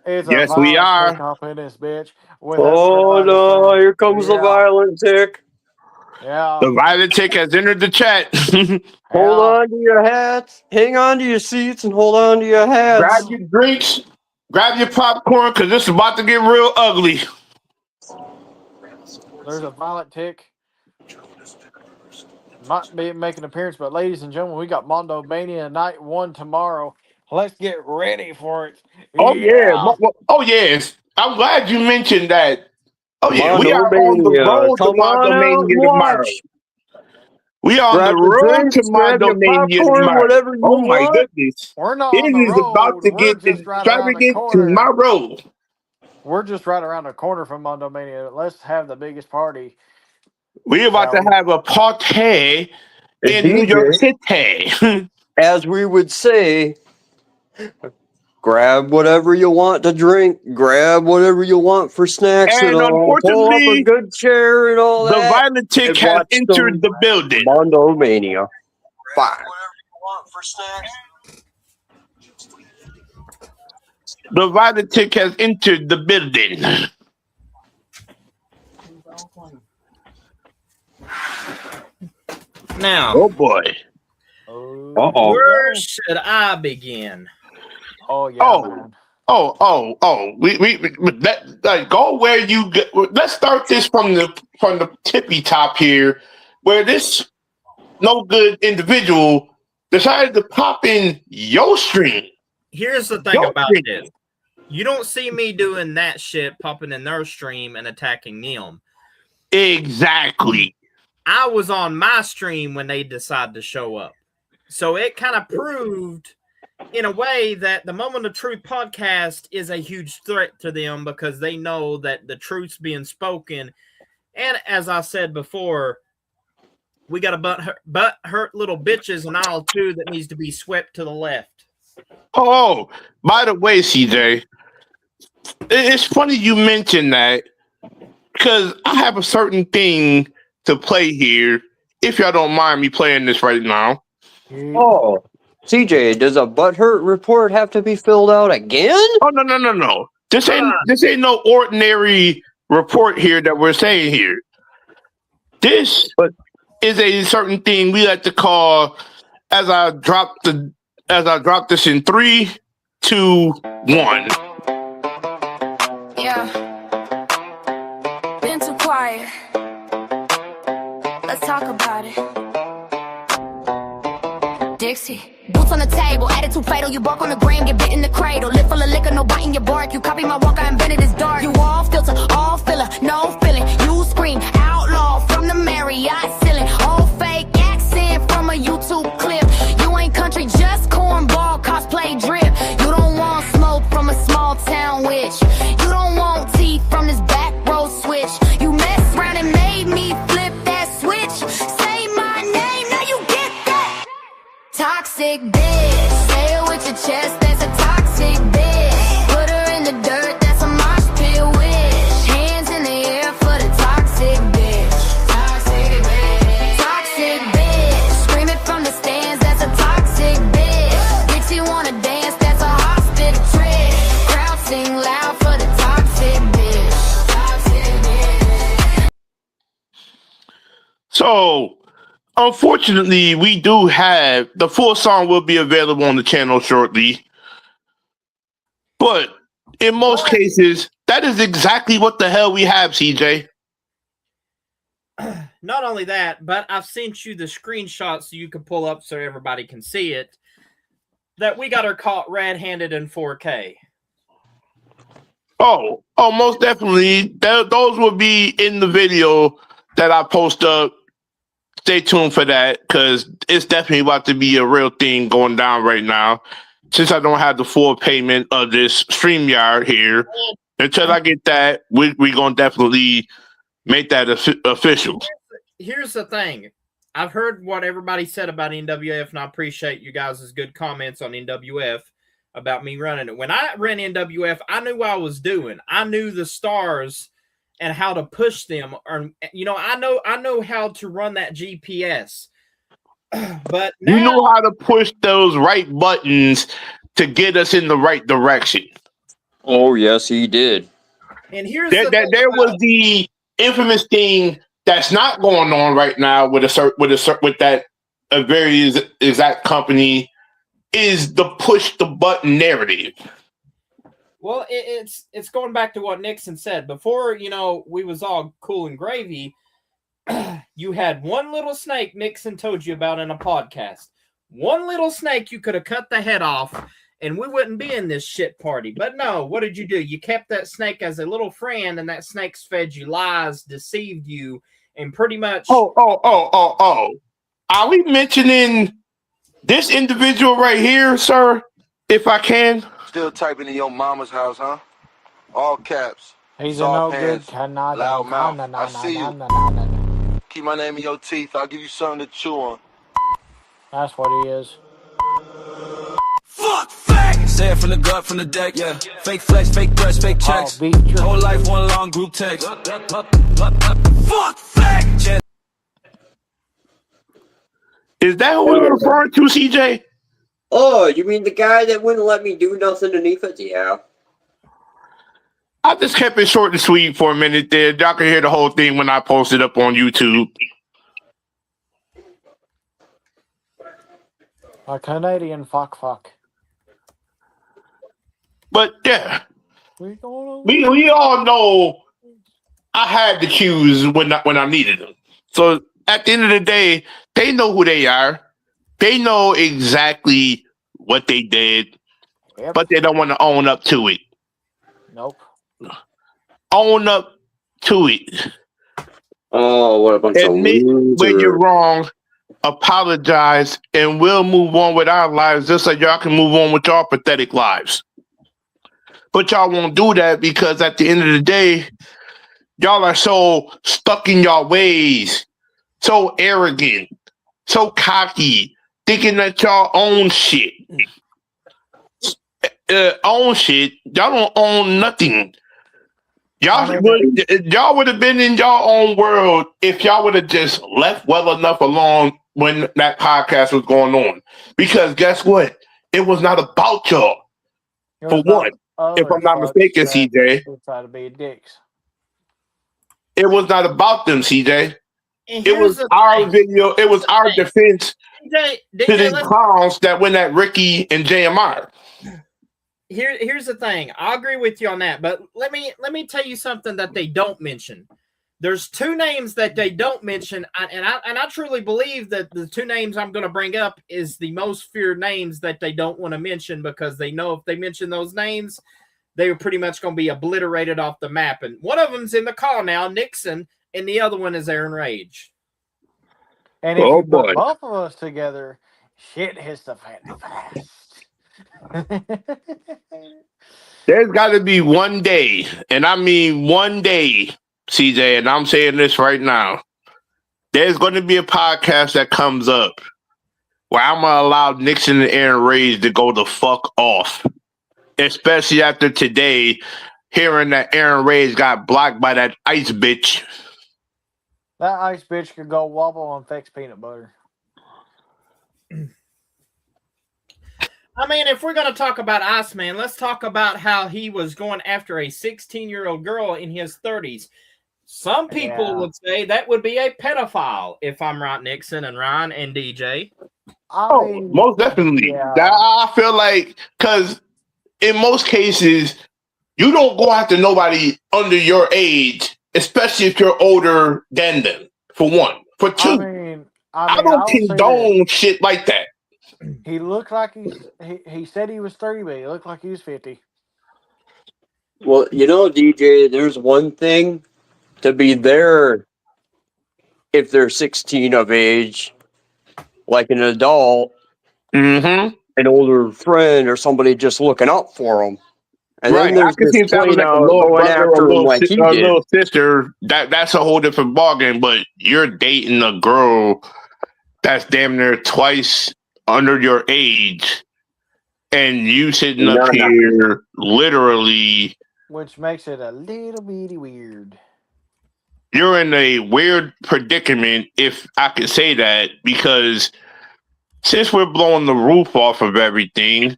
[SPEAKER 4] It's a
[SPEAKER 2] Yes, we
[SPEAKER 4] violent
[SPEAKER 2] are.
[SPEAKER 4] kickoff in this bitch with
[SPEAKER 3] Oh,
[SPEAKER 4] everybody
[SPEAKER 3] no.
[SPEAKER 4] saying,
[SPEAKER 3] Here comes the
[SPEAKER 4] yeah,
[SPEAKER 3] violent tick.
[SPEAKER 4] yeah,
[SPEAKER 2] The violet tick has entered the chat.
[SPEAKER 3] Hold
[SPEAKER 4] yeah.
[SPEAKER 3] on to your hats. Hang on to your seats and hold on to your
[SPEAKER 2] Grab
[SPEAKER 3] hats.
[SPEAKER 2] your drinks, grab your popcorn, because this is about to get real ugly.
[SPEAKER 4] There's a violent tick. Might be making an appearance, but ladies and gentlemen, we got Mondo Mania Night 1 tomorrow. Let's get ready for it.
[SPEAKER 2] Oh yeah.
[SPEAKER 4] Yeah.
[SPEAKER 2] Oh yes. I'm glad you mentioned that. Oh yeah, we
[SPEAKER 3] Mondo
[SPEAKER 2] are on the
[SPEAKER 3] Mania.
[SPEAKER 2] road to
[SPEAKER 3] Come on
[SPEAKER 2] Mondo
[SPEAKER 3] out
[SPEAKER 2] Mania
[SPEAKER 3] and
[SPEAKER 2] tomorrow.
[SPEAKER 3] watch.
[SPEAKER 2] We are on the
[SPEAKER 3] Grab your
[SPEAKER 2] road to
[SPEAKER 3] drinks, grab
[SPEAKER 2] Mondo
[SPEAKER 3] your
[SPEAKER 2] Mania
[SPEAKER 3] popcorn,
[SPEAKER 2] tomorrow.
[SPEAKER 3] whatever you
[SPEAKER 2] Oh my
[SPEAKER 3] want.
[SPEAKER 2] goodness.
[SPEAKER 4] We're not
[SPEAKER 2] It
[SPEAKER 4] on the
[SPEAKER 2] is about
[SPEAKER 4] road.
[SPEAKER 2] to
[SPEAKER 4] We're
[SPEAKER 2] get
[SPEAKER 4] just right around the
[SPEAKER 2] extravagant
[SPEAKER 4] corner.
[SPEAKER 2] tomorrow.
[SPEAKER 4] We're just right around the corner from Mondo Mania. Let's have the biggest party,
[SPEAKER 2] We're about
[SPEAKER 4] shall
[SPEAKER 2] to
[SPEAKER 4] we?
[SPEAKER 2] have a party
[SPEAKER 3] A
[SPEAKER 2] in New York
[SPEAKER 3] DJ,
[SPEAKER 2] City.
[SPEAKER 3] as we would say, grab whatever you want to drink, grab whatever you want for snacks, and
[SPEAKER 2] And
[SPEAKER 3] all. Pull up a
[SPEAKER 2] unfortunately,
[SPEAKER 3] good chair and all
[SPEAKER 2] the
[SPEAKER 3] that,
[SPEAKER 2] violent tick
[SPEAKER 3] and
[SPEAKER 2] has
[SPEAKER 3] watch
[SPEAKER 2] entered
[SPEAKER 3] some
[SPEAKER 2] the building.
[SPEAKER 3] Mondo Mania. Fine.
[SPEAKER 2] The violent tick has entered the building.
[SPEAKER 5] Now,
[SPEAKER 2] Oh boy.
[SPEAKER 3] Uh-oh.
[SPEAKER 5] where should I begin?
[SPEAKER 4] Oh yeah, man.
[SPEAKER 2] Go where you get. Let's start this from the tippy top here, where this no good individual decided to pop in your stream.
[SPEAKER 5] Here's the thing about this. You don't see me doing that shit, popping in their stream and attacking them.
[SPEAKER 2] Exactly.
[SPEAKER 5] I was on my stream when they decided to show up. So it kind of proved in a way that the Moment of Truth podcast is a huge threat to them because they know that the truth's being spoken. And as I said before, we got a butt hurt little bitches in aisle 2 that needs to be swept to the left.
[SPEAKER 2] Oh, by the way, CJ, it's funny you mentioned that because I have a certain thing to play here. If y'all don't mind me playing this right now.
[SPEAKER 3] Oh, CJ, does a butthurt report have to be filled out again?
[SPEAKER 2] Oh no. This ain't no ordinary report here that we're saying here. This is a certain thing we like to call as I drop this in 3, 2, 1.
[SPEAKER 1] Yeah. Been too quiet. Let's talk about it. Dixie. Boots on the table, attitude fatal. You bark on the gram, get bit in the cradle. Lip full of liquor, no biting your bark. You copy my walk, I invented this dark. You all filter, all filler, no feeling. You scream, outlaw from the Marriott ceiling. All fake accent from a YouTube clip. You ain't country, just cornball, cosplay drip. You don't want smoke from a small town witch. You don't want teeth from this back row switch. You messed around and made me flip that switch. Say my name, now you get that. Toxic bitch, say it with your chest, that's a toxic bitch. Put her in the dirt, that's a mosh pit wish. Hands in the air for the toxic bitch. Toxic bitch. Toxic bitch, scream it from the stands, that's a toxic bitch. Dixie wanna dance, that's a hospital trick. Crowd sing loud for the toxic bitch. Toxic bitch.
[SPEAKER 2] So, unfortunately, we do have the full song will be available on the channel shortly. But in most cases, that is exactly what the hell we have, CJ.
[SPEAKER 5] Not only that, but I've sent you the screenshot so you can pull up so everybody can see it. That we got her caught red-handed in 4K.
[SPEAKER 2] Oh, most definitely. Those will be in the video that I post up. Stay tuned for that because it's definitely about to be a real thing going down right now. Since I don't have the full payment of this StreamYard here, until I get that, we're going to definitely make that official.
[SPEAKER 5] Here's the thing. I've heard what everybody said about NWF, and I appreciate you guys' good comments on NWF about me running it. When I ran NWF, I knew what I was doing. I knew the stars and how to push them. Or, you know, I know how to run that GPS. But now,
[SPEAKER 2] you know how to push those right buttons to get us in the right direction.
[SPEAKER 3] Oh yes, he did.
[SPEAKER 5] And here's
[SPEAKER 2] there was the infamous thing that's not going on right now with that a very exact company is the push the button narrative.
[SPEAKER 5] Well, it's going back to what Nixon said before. You know, we was all cool and gravy. You had one little snake Nixon told you about in a podcast. One little snake you could have cut the head off, and we wouldn't be in this shit party. But no, what did you do? You kept that snake as a little friend, and that snake's fed you lies, deceived you, and pretty much.
[SPEAKER 2] Oh! Are we mentioning this individual right here, sir? If I can.
[SPEAKER 6] Still typing in your mama's house, huh? All caps.
[SPEAKER 4] He's a no good
[SPEAKER 6] loud mouth. I see you. Keep my name in your teeth. I'll give you something to chew on.
[SPEAKER 4] That's what he is.
[SPEAKER 1] Fuck facts.
[SPEAKER 7] Say it from the gut, from the deck, yeah. Fake flex, fake breast, fake checks. Whole life, one long group text.
[SPEAKER 1] Fuck facts.
[SPEAKER 2] Is that who you're referring to, CJ?
[SPEAKER 3] Oh, you mean the guy that wouldn't let me do nothing in EFA? Yeah.
[SPEAKER 2] I just kept it short and sweet for a minute there. Y'all can hear the whole thing when I post it up on YouTube.
[SPEAKER 4] A Canadian fuck.
[SPEAKER 2] But yeah,
[SPEAKER 4] We
[SPEAKER 2] all know I had the cues when I needed them. So at the end of the day, they know who they are. They know exactly what they did, but they don't want to own up to it.
[SPEAKER 4] Nope.
[SPEAKER 2] Own up to it.
[SPEAKER 3] Oh, what a bunch of
[SPEAKER 2] Admit
[SPEAKER 3] losers.
[SPEAKER 2] when you're wrong, apologize, and we'll move on with our lives just like y'all can move on with y'all pathetic lives. But y'all won't do that because at the end of the day, y'all are so stuck in y'all ways, so arrogant, so cocky, thinking that y'all own shit. Own shit. Y'all don't own nothing. Y'all would have been in y'all own world if y'all would have just left well enough alone when that podcast was going on. Because guess what? It was not about y'all. For one, if I'm not mistaken, CJ.
[SPEAKER 4] Try to be dicks.
[SPEAKER 2] It was not about them, CJ.
[SPEAKER 5] And
[SPEAKER 2] It was our video. It was our defense
[SPEAKER 5] DJ,
[SPEAKER 2] to these clowns that went at Ricky and JMR.
[SPEAKER 5] Here's the thing. I agree with you on that, but let me tell you something that they don't mention. There's two names that they don't mention, and I truly believe that the two names I'm going to bring up is the most feared names that they don't want to mention because they know if they mention those names, they are pretty much going to be obliterated off the map. And one of them's in the call now, Nixon, and the other one is Aaron Rage.
[SPEAKER 4] And if you put both of us together, shit hits the fan fast.
[SPEAKER 2] There's got to be one day, and I mean one day, CJ, and I'm saying this right now. There's going to be a podcast that comes up where I'm going to allow Nixon and Aaron Rage to go the fuck off. Especially after today, hearing that Aaron Rage got blocked by that ice bitch.
[SPEAKER 4] That ice bitch could go wobble on fix peanut butter.
[SPEAKER 5] I mean, if we're going to talk about Iceman, let's talk about how he was going after a 16-year-old girl in his 30s. Some people would say that would be a pedophile, if I'm right, Nixon and Ryan and DJ.
[SPEAKER 2] Most definitely.
[SPEAKER 4] Yeah.
[SPEAKER 2] I feel like, because in most cases, you don't go after nobody under your age, especially if you're older than them, for one. For two, I don't condone shit like that.
[SPEAKER 4] He looked like he said he was 30, but he looked like he was 50.
[SPEAKER 3] Well, you know, DJ, there's one thing to be there if they're 16 of age, like an adult, an older friend or somebody just looking out for them. And then there's this play now going after him like he did.
[SPEAKER 2] Little sister, that's a whole different ballgame, but you're dating a girl that's damn near twice under your age, and you sitting up here literally,
[SPEAKER 4] which makes it a little bitty weird.
[SPEAKER 2] You're in a weird predicament, if I could say that, because since we're blowing the roof off of everything,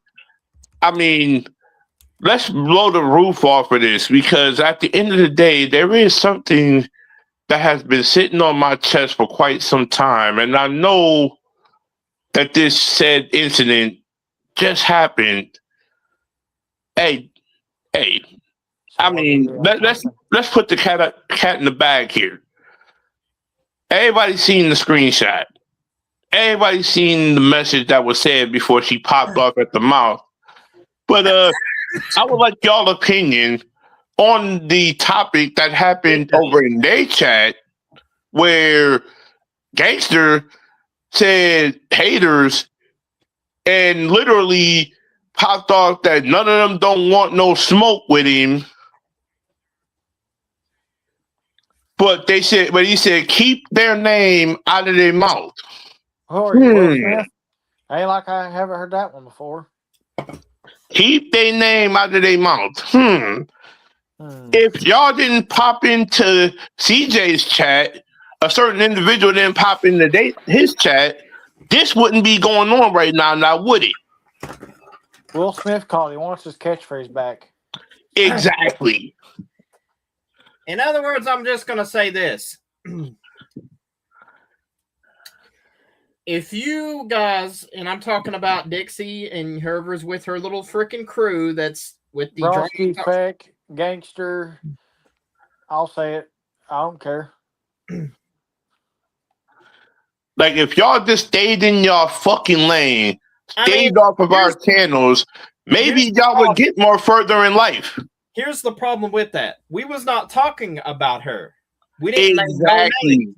[SPEAKER 2] I mean, let's blow the roof off of this, because at the end of the day, there is something that has been sitting on my chest for quite some time, and I know that this said incident just happened. Hey, I mean, let's put the cat in the bag here. Everybody's seen the screenshot. Everybody's seen the message that was said before she popped off at the mouth. But I would like y'all opinion on the topic that happened over in their chat, where Gangster said haters and literally popped off that none of them don't want no smoke with him. But he said keep their name out of their mouth.
[SPEAKER 4] Will Smith? Ain't like I haven't heard that one before.
[SPEAKER 2] Keep their name out of their mouth. If y'all didn't pop into CJ's chat, a certain individual didn't pop into his chat, this wouldn't be going on right now would it?
[SPEAKER 4] Will Smith called. He wants his catchphrase back.
[SPEAKER 2] Exactly.
[SPEAKER 5] In other words, I'm just going to say this. If you guys, and I'm talking about Dixie and whoever's with her little freaking crew that's with the
[SPEAKER 4] Broski, Feck, Gangster, I'll say it. I don't care.
[SPEAKER 2] Like, if y'all just stayed in y'all fucking lane, stayed off of our channels, maybe y'all would get more further in life.
[SPEAKER 5] Here's the problem with that. We was not talking about her. We didn't name no names.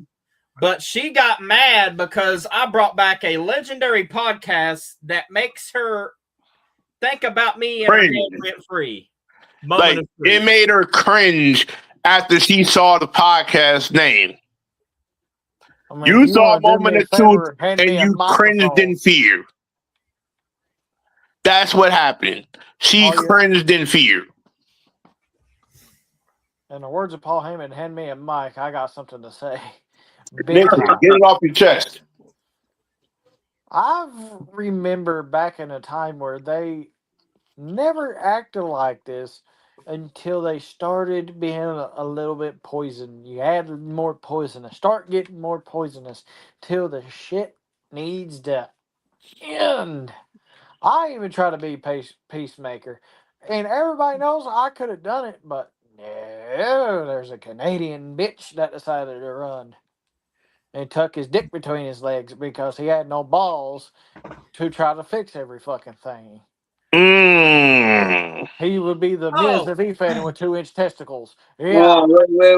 [SPEAKER 5] But she got mad because I brought back a legendary podcast that makes her think about me and her head rent free.
[SPEAKER 2] Like, it made her cringe after she saw the podcast name. I mean, you saw a moment or two and you cringed in fear. That's what happened. She cringed in fear.
[SPEAKER 4] In the words of Paul Heyman, hand me a mic. I got something to say.
[SPEAKER 2] Get it off your chest.
[SPEAKER 4] I remember back in a time where they never acted like this until they started being a little bit poison. You add more poisonous, start getting more poisonous till the shit needs to end. I even try to be peacemaker, and everybody knows I could have done it, but no, there's a Canadian bitch that decided to run and tuck his dick between his legs because he had no balls to try to fix every fucking thing. He would be the Miz if he fed him with 2-inch testicles. Yeah.
[SPEAKER 3] Oh,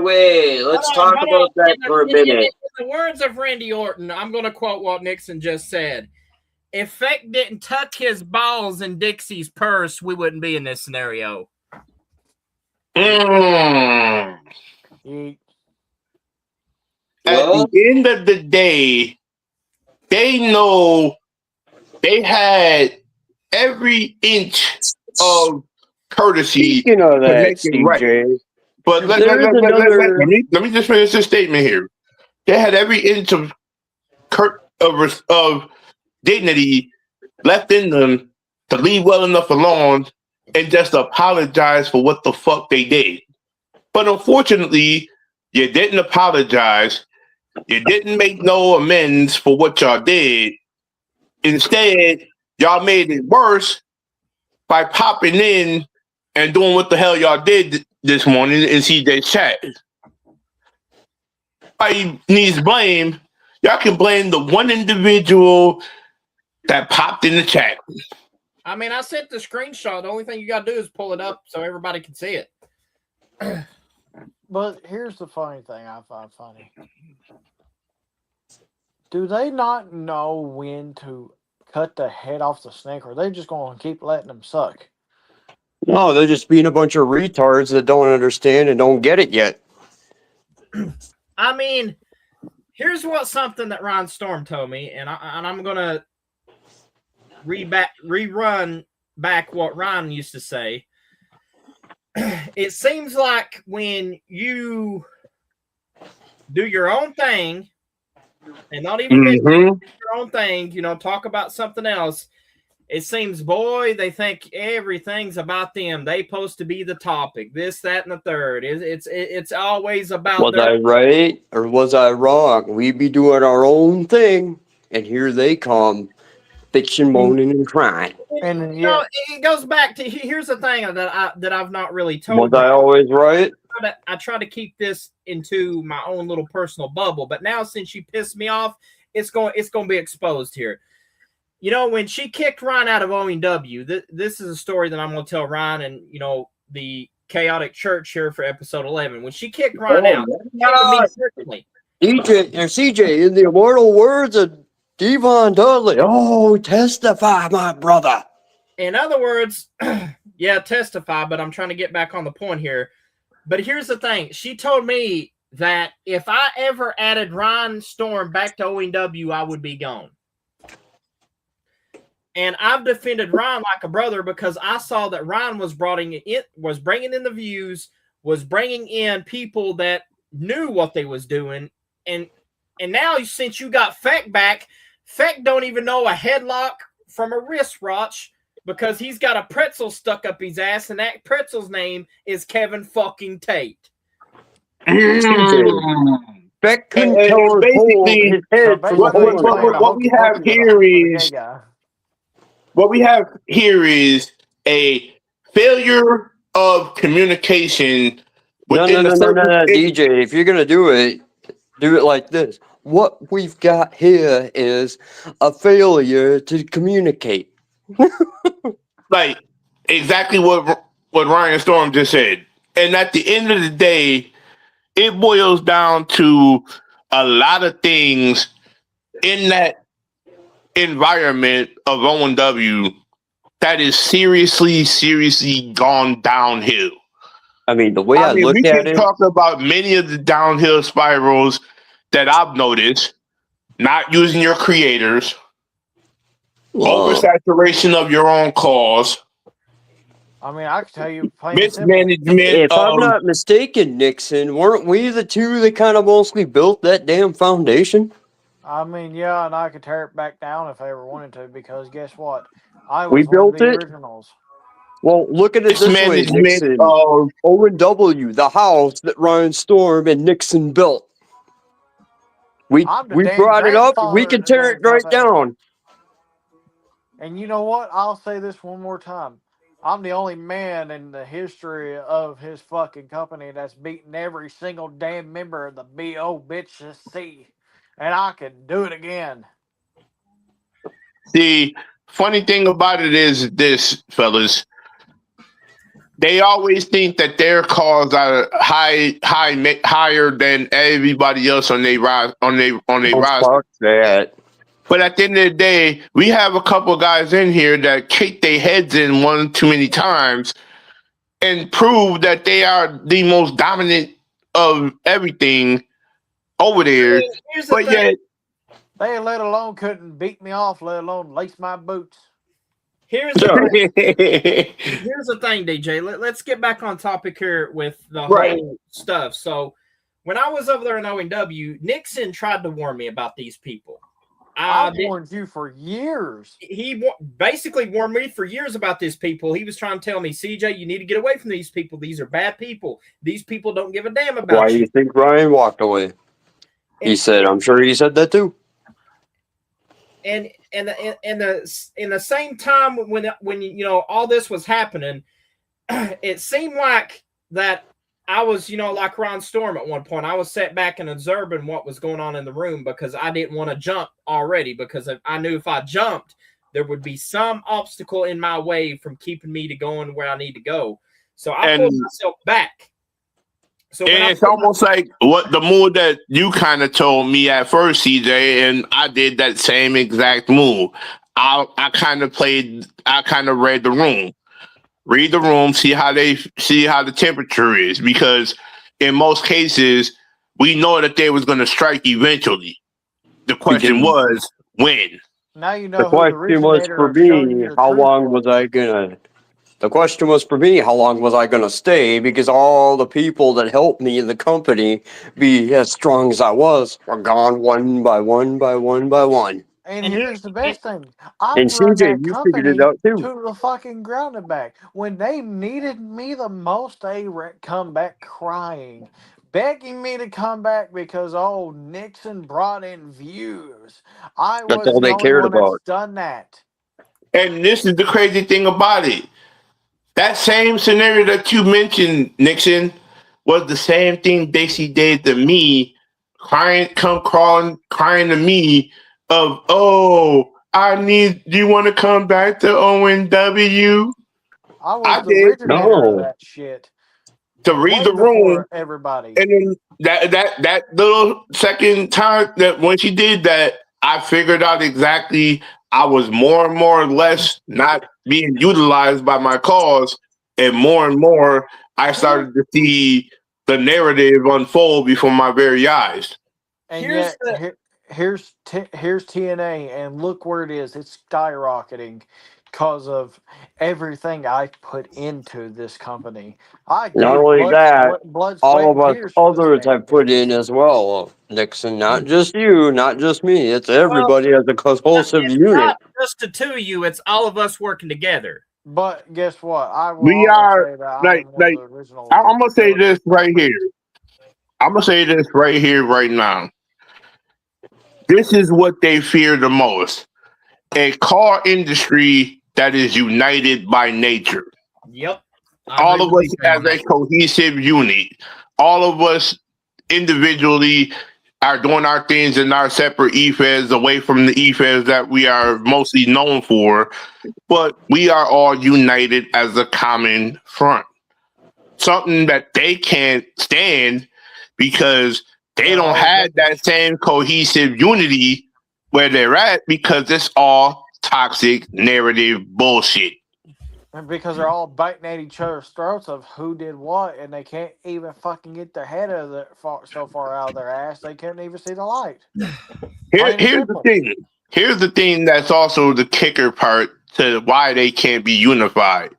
[SPEAKER 3] wait. Let's talk about that for a minute.
[SPEAKER 5] In the words of Randy Orton, I'm going to quote what Nixon just said. If Feck didn't tuck his balls in Dixie's purse, we wouldn't be in this scenario.
[SPEAKER 2] At the end of the day, they know they had every inch of courtesy.
[SPEAKER 3] You know that, CJ.
[SPEAKER 2] Right. But let me just finish this statement here. They had every inch of dignity left in them to leave well enough alone and just apologize for what the fuck they did. But unfortunately, you didn't apologize. You didn't make no amends for what y'all did. Instead, y'all made it worse by popping in and doing what the hell y'all did this morning in CJ's chat. Everybody needs blame. Y'all can blame the one individual that popped in the chat.
[SPEAKER 5] I mean, I sent the screenshot. The only thing you got to do is pull it up so everybody can see it.
[SPEAKER 4] But here's the funny thing I find funny. Do they not know when to cut the head off the snake, or are they just going to keep letting them suck?
[SPEAKER 3] No, they're just being a bunch of retards that don't understand and don't get it yet.
[SPEAKER 5] I mean, here's something that Ron Storm told me, and I'm going to rerun back what Ron used to say. It seems like when you do your own thing and not even your own thing, talk about something else, it seems, boy, they think everything's about them. They supposed to be the topic, this, that, and the third. It's always about.
[SPEAKER 3] Was I right or was I wrong? We be doing our own thing, and here they come, bitching, moaning, and crying.
[SPEAKER 5] And it goes back to, here's the thing that I've not really told.
[SPEAKER 3] Was I always right?
[SPEAKER 5] I try to keep this into my own little personal bubble, but now since you pissed me off, it's going to be exposed here. When she kicked Ryan out of OEW, this is a story that I'm going to tell Ryan and the Chaotic Church here for episode 11. When she kicked Ryan out,
[SPEAKER 3] CJ, in the immortal words of Devon Dudley, testify, my brother.
[SPEAKER 5] In other words, yeah, testify, but I'm trying to get back on the point here. But here's the thing. She told me that if I ever added Ryan Storm back to OEW, I would be gone. And I've defended Ryan like a brother because I saw that Ryan was bringing in the views, was bringing in people that knew what they was doing, and now since you got Feck back, Feck don't even know a headlock from a wrist watch because he's got a pretzel stuck up his ass, and that pretzel's name is Kevin fucking Tate.
[SPEAKER 3] Beck couldn't tell
[SPEAKER 2] basically what we have here is a failure of communication.
[SPEAKER 3] No, DJ. If you're gonna do it like this. What we've got here is a failure to communicate.
[SPEAKER 2] Like exactly what Ryan Storm just said. And at the end of the day, it boils down to a lot of things in that environment of O&W that is seriously gone downhill.
[SPEAKER 3] I mean, the way I look at it,
[SPEAKER 2] we can talk about many of the downhill spirals that I've noticed. Not using your creators, oversaturation of your own cause.
[SPEAKER 4] I mean, I can tell you,
[SPEAKER 2] mismanagement.
[SPEAKER 3] If I'm not mistaken, Nixon, weren't we the two that kind of mostly built that damn foundation?
[SPEAKER 4] I mean, yeah, and I could tear it back down if I ever wanted to, because guess what?
[SPEAKER 3] We built it.
[SPEAKER 4] Originals.
[SPEAKER 3] Well, look at it this way, Nixon. O&W, the house that Ryan Storm and Nixon built. We brought it up. We can tear it right down.
[SPEAKER 4] And you know what? I'll say this one more time. I'm the only man in the history of his fucking company that's beaten every single damn member of the B.O. bitches C. And I can do it again.
[SPEAKER 2] The funny thing about it is this, fellas. They always think that their cause are higher than everybody else on their roster. But at the end of the day, we have a couple of guys in here that kick their heads in one too many times and prove that they are the most dominant of everything over there. But yet,
[SPEAKER 4] they let alone couldn't beat me off, let alone lace my boots.
[SPEAKER 5] Here's the thing, DJ. Let's get back on topic here with the whole stuff. So, when I was over there in O&W, Nixon tried to warn me about these people.
[SPEAKER 4] I warned you for years.
[SPEAKER 5] He basically warned me for years about these people. He was trying to tell me, CJ, you need to get away from these people. These are bad people. These people don't give a damn about you.
[SPEAKER 3] Why do you think Ryan walked away? He said, I'm sure he said that too.
[SPEAKER 5] And in the same time when you know all this was happening, it seemed like that I was, you know, like Ron Storm at one point. I was sat back and observing what was going on in the room because I didn't want to jump already because I knew if I jumped, there would be some obstacle in my way from keeping me to going where I need to go. So I pulled myself back. So
[SPEAKER 2] it's almost like what the move that you kind of told me at first, CJ, and I did that same exact move. I kind of read the room. Read the room, see how the temperature is, because in most cases we know that they was going to strike eventually. The question was when.
[SPEAKER 4] Now you know.
[SPEAKER 3] The question was for me, how long was I gonna? The question was for me, how long was I gonna stay? Because all the people that helped me in the company be as strong as I was were gone one by one by one by one.
[SPEAKER 4] And here's the best thing. I
[SPEAKER 3] and CJ, you figured it out too.
[SPEAKER 4] To the fucking ground and back. When they needed me the most, they come back crying, begging me to come back because Nixon brought in views.
[SPEAKER 3] That's all they cared about.
[SPEAKER 4] Done that.
[SPEAKER 2] And this is the crazy thing about it. That same scenario that you mentioned, Nixon, was the same thing Dixie did to me, crying to me of, do you want to come back to O&W?
[SPEAKER 4] I did. No. That shit.
[SPEAKER 2] To read the room,
[SPEAKER 4] everybody.
[SPEAKER 2] And then that little second time that when she did that, I figured out exactly I was more and more or less not being utilized by my cause, and more I started to see the narrative unfold before my very eyes.
[SPEAKER 4] And here's TNA, and look where it is. It's skyrocketing because of everything I put into this company. I
[SPEAKER 3] Not
[SPEAKER 4] gave
[SPEAKER 3] only that,
[SPEAKER 4] blood, sweat,
[SPEAKER 3] all of
[SPEAKER 4] and
[SPEAKER 3] us
[SPEAKER 4] tears for this
[SPEAKER 3] others
[SPEAKER 4] damn
[SPEAKER 3] have put in
[SPEAKER 4] business.
[SPEAKER 3] as well, Nixon. Not just you, not just me. It's
[SPEAKER 5] Well,
[SPEAKER 3] everybody as a cohesive
[SPEAKER 5] it's
[SPEAKER 3] unit.
[SPEAKER 5] not just the two of you, it's all of us working together.
[SPEAKER 4] But guess what? I will
[SPEAKER 2] We
[SPEAKER 4] always
[SPEAKER 2] are
[SPEAKER 4] say that I
[SPEAKER 2] like
[SPEAKER 4] am one of
[SPEAKER 2] like
[SPEAKER 4] the original
[SPEAKER 2] I'm gonna say
[SPEAKER 4] pillars
[SPEAKER 2] this
[SPEAKER 4] of the
[SPEAKER 2] right
[SPEAKER 4] company.
[SPEAKER 2] here. I'm gonna say this right here, right now. This is what they fear the most: a car industry that is united by nature.
[SPEAKER 5] Yep. I
[SPEAKER 2] All
[SPEAKER 5] agree
[SPEAKER 2] of
[SPEAKER 5] with
[SPEAKER 2] us
[SPEAKER 5] DJ
[SPEAKER 2] as
[SPEAKER 5] on
[SPEAKER 2] a
[SPEAKER 5] that.
[SPEAKER 2] cohesive unit. All of us individually are doing our things in our separate EFEDs away from the EFEDs that we are mostly known for, but we are all united as a common front. Something that they can't stand because they
[SPEAKER 4] The
[SPEAKER 2] don't
[SPEAKER 4] whole
[SPEAKER 2] have that same cohesive unity where they're at because it's all toxic narrative bullshit.
[SPEAKER 4] because they're all biting at each other's throats of who did what, and they can't even fucking get their head of so far out of their ass they can't even see the light. Plain and
[SPEAKER 2] Here's the
[SPEAKER 4] simple.
[SPEAKER 2] thing. Here's the thing that's also the kicker part to why they can't be unified.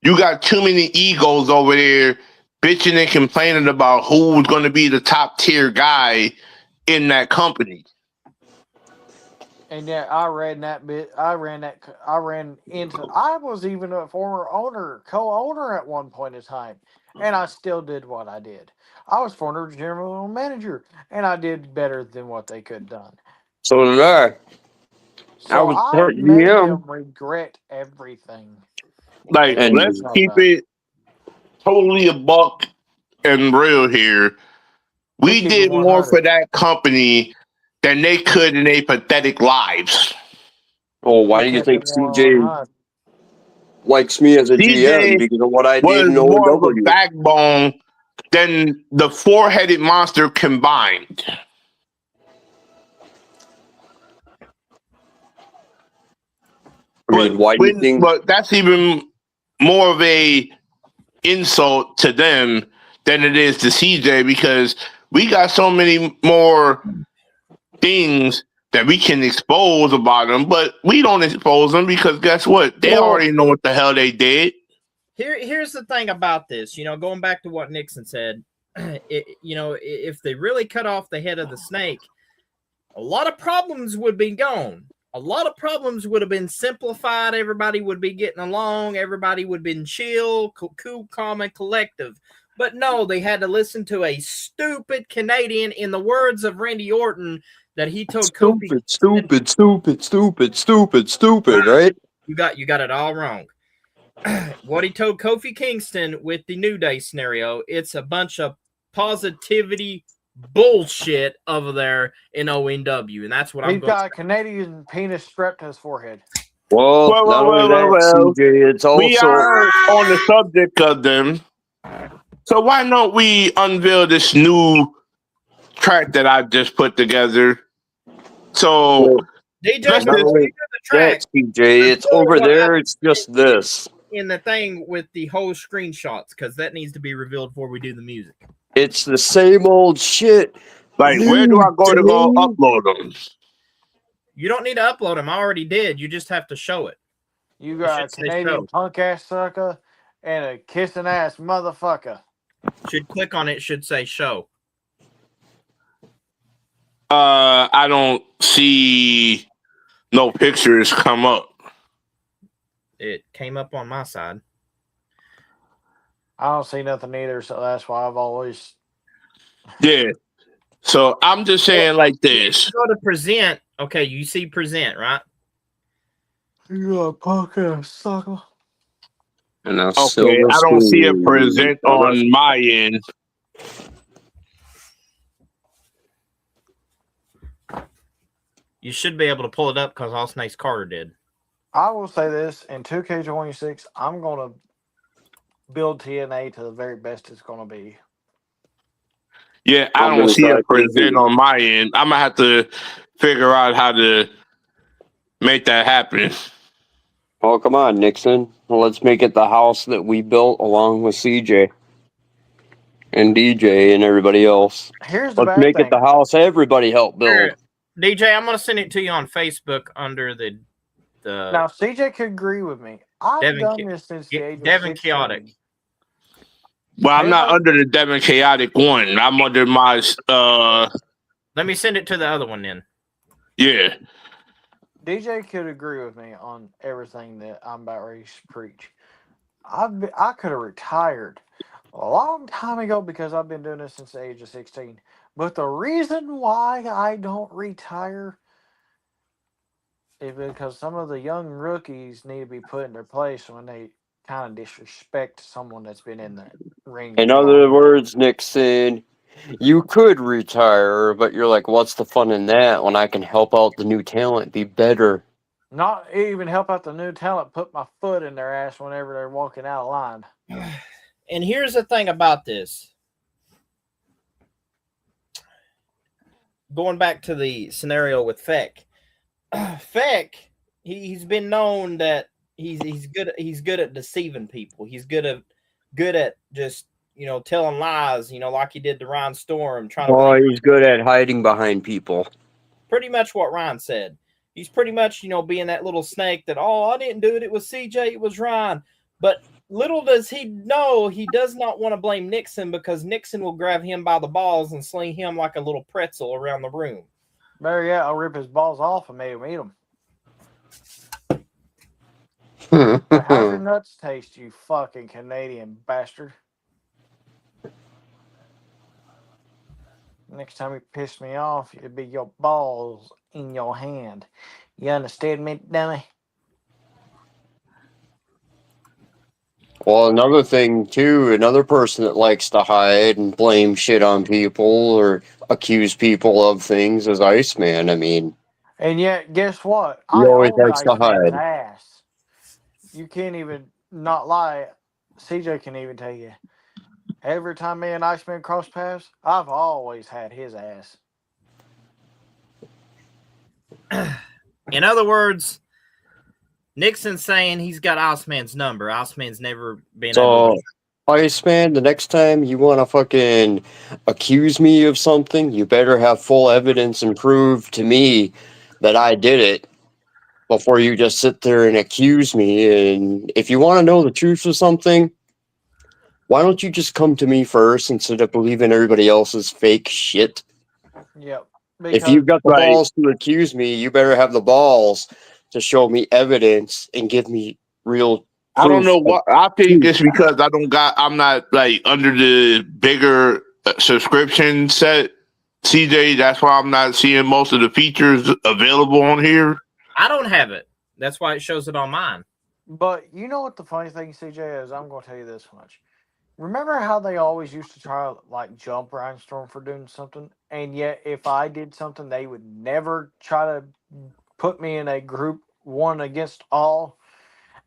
[SPEAKER 2] You got too many egos over there bitching and complaining about who's going to be the top tier guy in that company.
[SPEAKER 4] And yeah, I ran that bit. I ran into. I was even a former co-owner at one point in time, and I still did what I did. I was former general manager, and I did better than what they could have done.
[SPEAKER 3] So did I. I
[SPEAKER 4] So
[SPEAKER 3] was
[SPEAKER 4] I
[SPEAKER 3] part
[SPEAKER 4] made
[SPEAKER 3] GM.
[SPEAKER 4] them regret everything.
[SPEAKER 2] Like,
[SPEAKER 4] And they
[SPEAKER 3] And
[SPEAKER 2] let's
[SPEAKER 4] know
[SPEAKER 2] keep
[SPEAKER 4] that.
[SPEAKER 2] it totally a buck and real here.
[SPEAKER 4] We
[SPEAKER 2] We
[SPEAKER 4] keep it
[SPEAKER 2] did more
[SPEAKER 4] 100.
[SPEAKER 2] for that company than they could in their pathetic lives.
[SPEAKER 3] why
[SPEAKER 4] We
[SPEAKER 3] do you
[SPEAKER 4] kept it
[SPEAKER 3] think CJ
[SPEAKER 4] 100.
[SPEAKER 3] likes me as a GM?
[SPEAKER 2] CJ
[SPEAKER 3] Because of what I did
[SPEAKER 2] was
[SPEAKER 3] in
[SPEAKER 2] more of a
[SPEAKER 3] OW.
[SPEAKER 2] backbone than the four-headed monster combined.
[SPEAKER 3] I mean, why do you think?
[SPEAKER 2] But that's even more of a insult to them than it is to CJ because we got so many more things that we can expose about them, but we don't expose them because guess what? They
[SPEAKER 3] Well,
[SPEAKER 2] already know what the hell they did.
[SPEAKER 5] Here's the thing about this. Going back to what Nixon said, if they really cut off the head of the snake, a lot of problems would be gone. A lot of problems would have been simplified. Everybody would be getting along. Everybody would have been chill, cool, calm, and collective. But no, they had to listen to a stupid Canadian, in the words of Randy Orton, that he told Kofi.
[SPEAKER 3] Stupid, right?
[SPEAKER 5] You got it all wrong. What he told Kofi Kingston with the New Day scenario, it's a bunch of positivity bullshit over there in ONW, and that's what I'm
[SPEAKER 4] He's
[SPEAKER 5] going
[SPEAKER 4] got a Canadian penis strapped to his forehead.
[SPEAKER 3] Well, not only that, CJ, it's
[SPEAKER 2] We
[SPEAKER 3] also
[SPEAKER 2] are on the subject of them. So why don't we unveil this new track that I just put together? So
[SPEAKER 5] DJ,
[SPEAKER 2] let's
[SPEAKER 3] not
[SPEAKER 5] before
[SPEAKER 2] just
[SPEAKER 3] only
[SPEAKER 5] you do the
[SPEAKER 3] that,
[SPEAKER 5] track,
[SPEAKER 3] CJ. It's over
[SPEAKER 5] what
[SPEAKER 3] there.
[SPEAKER 5] happened
[SPEAKER 3] It's just this.
[SPEAKER 5] in the thing with the whole screenshots, because that needs to be revealed before we do the music.
[SPEAKER 3] It's the same old shit.
[SPEAKER 2] like where do I go to go upload them?
[SPEAKER 5] You don't need to upload them. I already did. You just have to show it.
[SPEAKER 4] You got a Canadian punk ass sucker and a kissing ass motherfucker.
[SPEAKER 5] Should click on it. Should say show.
[SPEAKER 2] I don't see no pictures come up.
[SPEAKER 5] It came up on my side.
[SPEAKER 4] I don't see nothing either, so that's why I've always.
[SPEAKER 2] Yeah. So I'm just saying like this.
[SPEAKER 5] Go to present. Okay, you see present, right?
[SPEAKER 4] You got a punk ass sucker.
[SPEAKER 3] And now
[SPEAKER 2] Okay, I don't see a present on my end.
[SPEAKER 5] You should be able to pull it up because All Snakes Carter did.
[SPEAKER 4] I will say this: in 2K26, I'm gonna build TNA to the very best it's gonna be.
[SPEAKER 2] Yeah, I don't see a present on my end. I'm gonna have to figure out how to make that happen.
[SPEAKER 3] Oh, come on, Nixon. Let's make it the house that we built along with CJ and DJ and everybody else.
[SPEAKER 4] Here's the
[SPEAKER 3] Let's
[SPEAKER 4] bad
[SPEAKER 3] make
[SPEAKER 4] thing.
[SPEAKER 3] it the house everybody helped build.
[SPEAKER 5] DJ, I'm gonna send it to you on Facebook under the.
[SPEAKER 4] Now, CJ could agree with me. I've done this since the age of 16.
[SPEAKER 5] Khaotic.
[SPEAKER 2] Well, I'm not under the Devin Chaotic one. I'm under my
[SPEAKER 5] Let me send it to the other one then.
[SPEAKER 2] Yeah.
[SPEAKER 4] DJ could agree with me on everything that I'm about ready to preach. I could have retired a long time ago because I've been doing this since the age of 16. But the reason why I don't retire is because some of the young rookies need to be put in their place when they kind of disrespect someone that's been in the ring.
[SPEAKER 3] In other words, Nixon, you could retire, but you're like, what's the fun in that when I can help out the new talent be better?
[SPEAKER 4] Not even help out the new talent, put my foot in their ass whenever they're walking out of line.
[SPEAKER 5] And here's the thing about this. Going back to the scenario with Feck. Feck, he's been known that he's good at deceiving people. He's good at just, telling lies, like he did to Ryan Storm.
[SPEAKER 3] He's good at hiding behind people.
[SPEAKER 5] Pretty much what Ryan said. He's pretty much, being that little snake that, I didn't do it. It was CJ. It was Ryan. But little does he know, he does not want to blame Nixon because Nixon will grab him by the balls and sling him like a little pretzel around the room.
[SPEAKER 4] Better yet, I'll rip his balls off and maybe eat them. How's your nuts taste, you fucking Canadian bastard? Next time you piss me off, it'll be your balls in your hand. You understand me, dummy?
[SPEAKER 3] Well, another thing, too, another person that likes to hide and blame shit on people or accuse people of things is Iceman. I mean...
[SPEAKER 4] And yet, guess what?
[SPEAKER 3] He always likes to hide.
[SPEAKER 4] Ass. You can't even not lie. CJ can even tell you. Every time me and Iceman cross paths, I've always had his ass.
[SPEAKER 5] In other words, Nixon's saying he's got Iceman's number. Iceman's never been able to...
[SPEAKER 3] Iceman, the next time you want to fucking accuse me of something, you better have full evidence and prove to me that I did it before you just sit there and accuse me. And if you want to know the truth of something, why don't you just come to me first instead of believing everybody else's fake shit?
[SPEAKER 4] Yep.
[SPEAKER 3] If you've got the balls to accuse me, you better have the balls to show me evidence and give me real proof.
[SPEAKER 2] I don't know what I think it's because I'm not like under the bigger subscription set, CJ. That's why I'm not seeing most of the features available on here.
[SPEAKER 5] I don't have it. That's why it shows it on mine.
[SPEAKER 4] But you know what the funny thing, CJ, is? I'm going to tell you this much. Remember how they always used to try to like jump Ryan Storm for doing something, and yet if I did something, they would never try to put me in a group one against all.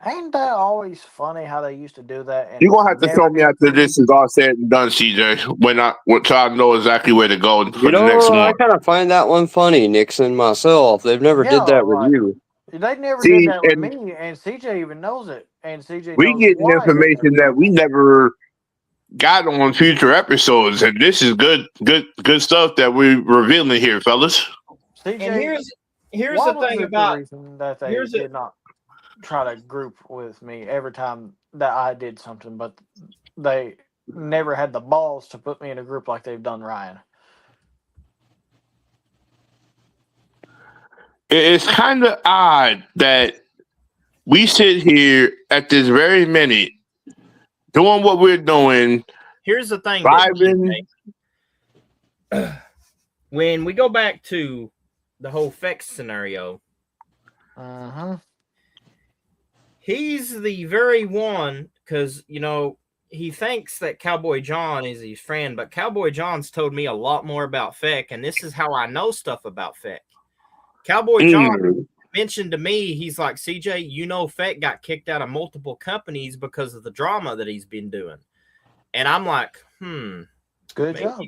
[SPEAKER 4] Ain't that always funny how they used to do that? And
[SPEAKER 2] you're gonna have to tell me after this is all said and done, CJ. So I know exactly where to go for the next one.
[SPEAKER 3] I kind of find that one funny, Nixon, myself. They've never did that with you.
[SPEAKER 4] They never did that with me, and CJ even knows it. And CJ,
[SPEAKER 2] we getting information that we never got on future episodes, and this is good stuff that we're revealing here, fellas.
[SPEAKER 4] CJ,
[SPEAKER 5] and here's the thing about
[SPEAKER 4] that they did not try to group with me every time that I did something, but they never had the balls to put me in a group like they've done Ryan.
[SPEAKER 2] It's kind of odd that we sit here at this very minute doing what we're doing.
[SPEAKER 5] Here's the thing. When we go back to the whole Fex scenario, he's the very one, because, he thinks that Cowboy John is his friend, but Cowboy John's told me a lot more about Feck, and this is how I know stuff about Feck. Cowboy John mentioned to me, he's like, CJ, Feck got kicked out of multiple companies because of the drama that he's been doing. And I'm like,
[SPEAKER 4] good job.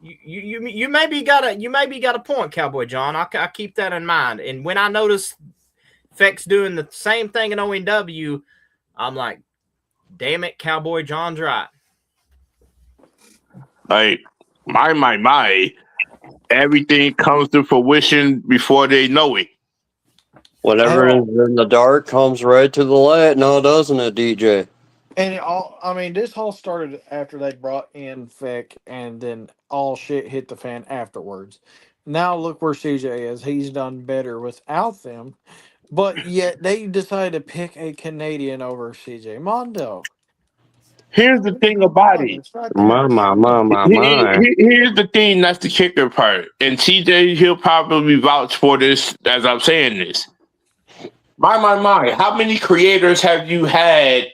[SPEAKER 5] You maybe got a point, Cowboy John. I keep that in mind. And when I notice Feck's doing the same thing in ONW, I'm like, damn it, Cowboy John's right.
[SPEAKER 2] Like, my. everything comes to fruition before they know it.
[SPEAKER 3] Whatever is in the dark comes right to the light now, doesn't it, DJ?
[SPEAKER 4] And I mean, this all started after they brought in Feck, and then all shit hit the fan afterwards. Now look where CJ is. He's done better without them, but yet they decided to pick a Canadian over CJ Mondo.
[SPEAKER 2] Here's the thing about it.
[SPEAKER 4] It's right there.
[SPEAKER 3] My.
[SPEAKER 2] Here's the thing that's the kicker part. And CJ, he'll probably vouch for this as I'm saying this. My. How many creators have you had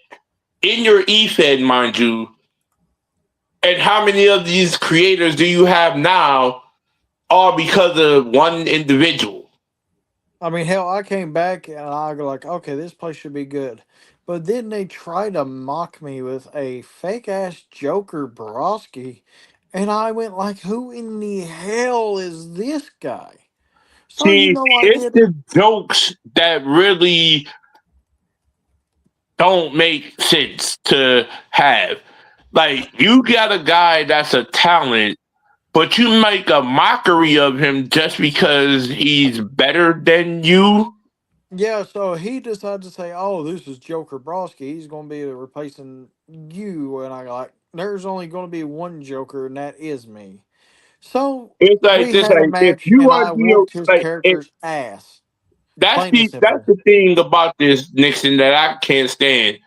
[SPEAKER 2] in your EFED, mind you? And how many of these creators do you have now all because of one individual?
[SPEAKER 4] I mean, hell, I came back and I go like, okay, this place should be good. But then they try to mock me with a fake ass Joker Broski, and I went like, who in the hell is this guy? So you
[SPEAKER 2] See,
[SPEAKER 4] know I
[SPEAKER 2] it's
[SPEAKER 4] did.
[SPEAKER 2] the jokes that really don't make sense to have. Like, you got a guy that's a talent, but you make a mockery of him just because he's better than you.
[SPEAKER 4] Yeah, so he decided to say, "Oh, this is Joker Broski. He's going to be replacing you." And I like, "There's only going to be one Joker, and that is me." So
[SPEAKER 2] It's like
[SPEAKER 4] we
[SPEAKER 2] this,
[SPEAKER 4] had a
[SPEAKER 2] like if
[SPEAKER 4] match,
[SPEAKER 2] you
[SPEAKER 4] and
[SPEAKER 2] are
[SPEAKER 4] I
[SPEAKER 2] the
[SPEAKER 4] whooped his
[SPEAKER 2] like if
[SPEAKER 4] character's ass.
[SPEAKER 2] that's
[SPEAKER 4] Plain and
[SPEAKER 2] that's
[SPEAKER 4] simple.
[SPEAKER 2] the thing about this Nixon that I can't stand.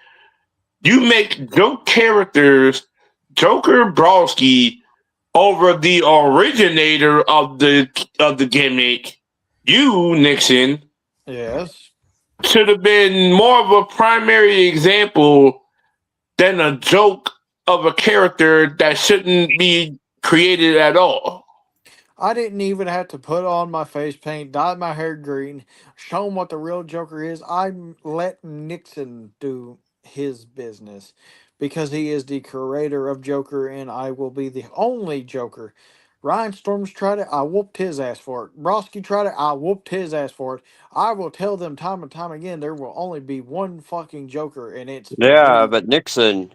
[SPEAKER 2] You make joke characters Joker Broski over the originator of the gimmick. You, Nixon,
[SPEAKER 4] Yes.
[SPEAKER 2] should have been more of a primary example than a joke of a character that shouldn't be created at all.
[SPEAKER 4] I didn't even have to put on my face paint, dye my hair green, show him what the real Joker is. I let Nixon do his business because he is the creator of Joker, and I will be the only Joker. Ryan Storms tried it, I whooped his ass for it. Broski tried it, I whooped his ass for it. I will tell them time and time again there will only be one fucking Joker, and it's
[SPEAKER 3] Yeah,
[SPEAKER 4] me.
[SPEAKER 3] but Nixon,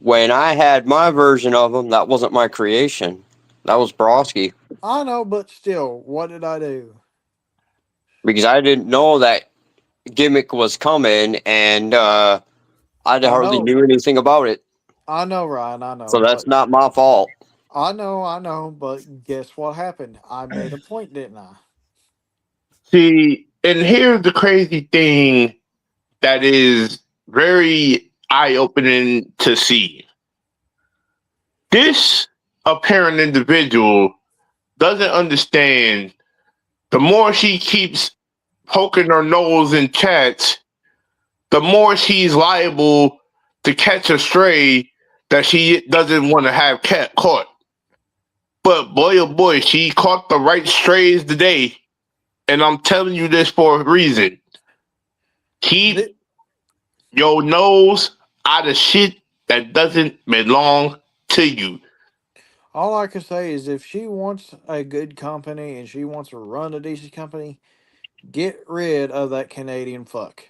[SPEAKER 3] when I had my version of him, that wasn't my creation. That was Broski.
[SPEAKER 4] I know, but still, what did I do?
[SPEAKER 3] Because I didn't know that gimmick was coming, and I
[SPEAKER 4] I
[SPEAKER 3] hardly
[SPEAKER 4] know.
[SPEAKER 3] knew anything about it.
[SPEAKER 4] I know, Ryan, I know,
[SPEAKER 3] So that's
[SPEAKER 4] but
[SPEAKER 3] not my fault.
[SPEAKER 4] I know, but guess what happened? I made a point, didn't I?
[SPEAKER 2] See, and here's the crazy thing that is very eye-opening to see. This apparent individual doesn't understand the more she keeps poking her nose in chats, the more she's liable to catch a stray that she doesn't want to have caught. But boy, oh boy, she caught the right strays today. And I'm telling you this for a reason. Keep your nose out of shit that doesn't belong to you.
[SPEAKER 4] All I can say is if she wants a good company and she wants to run a decent company, get rid of that Canadian fuck.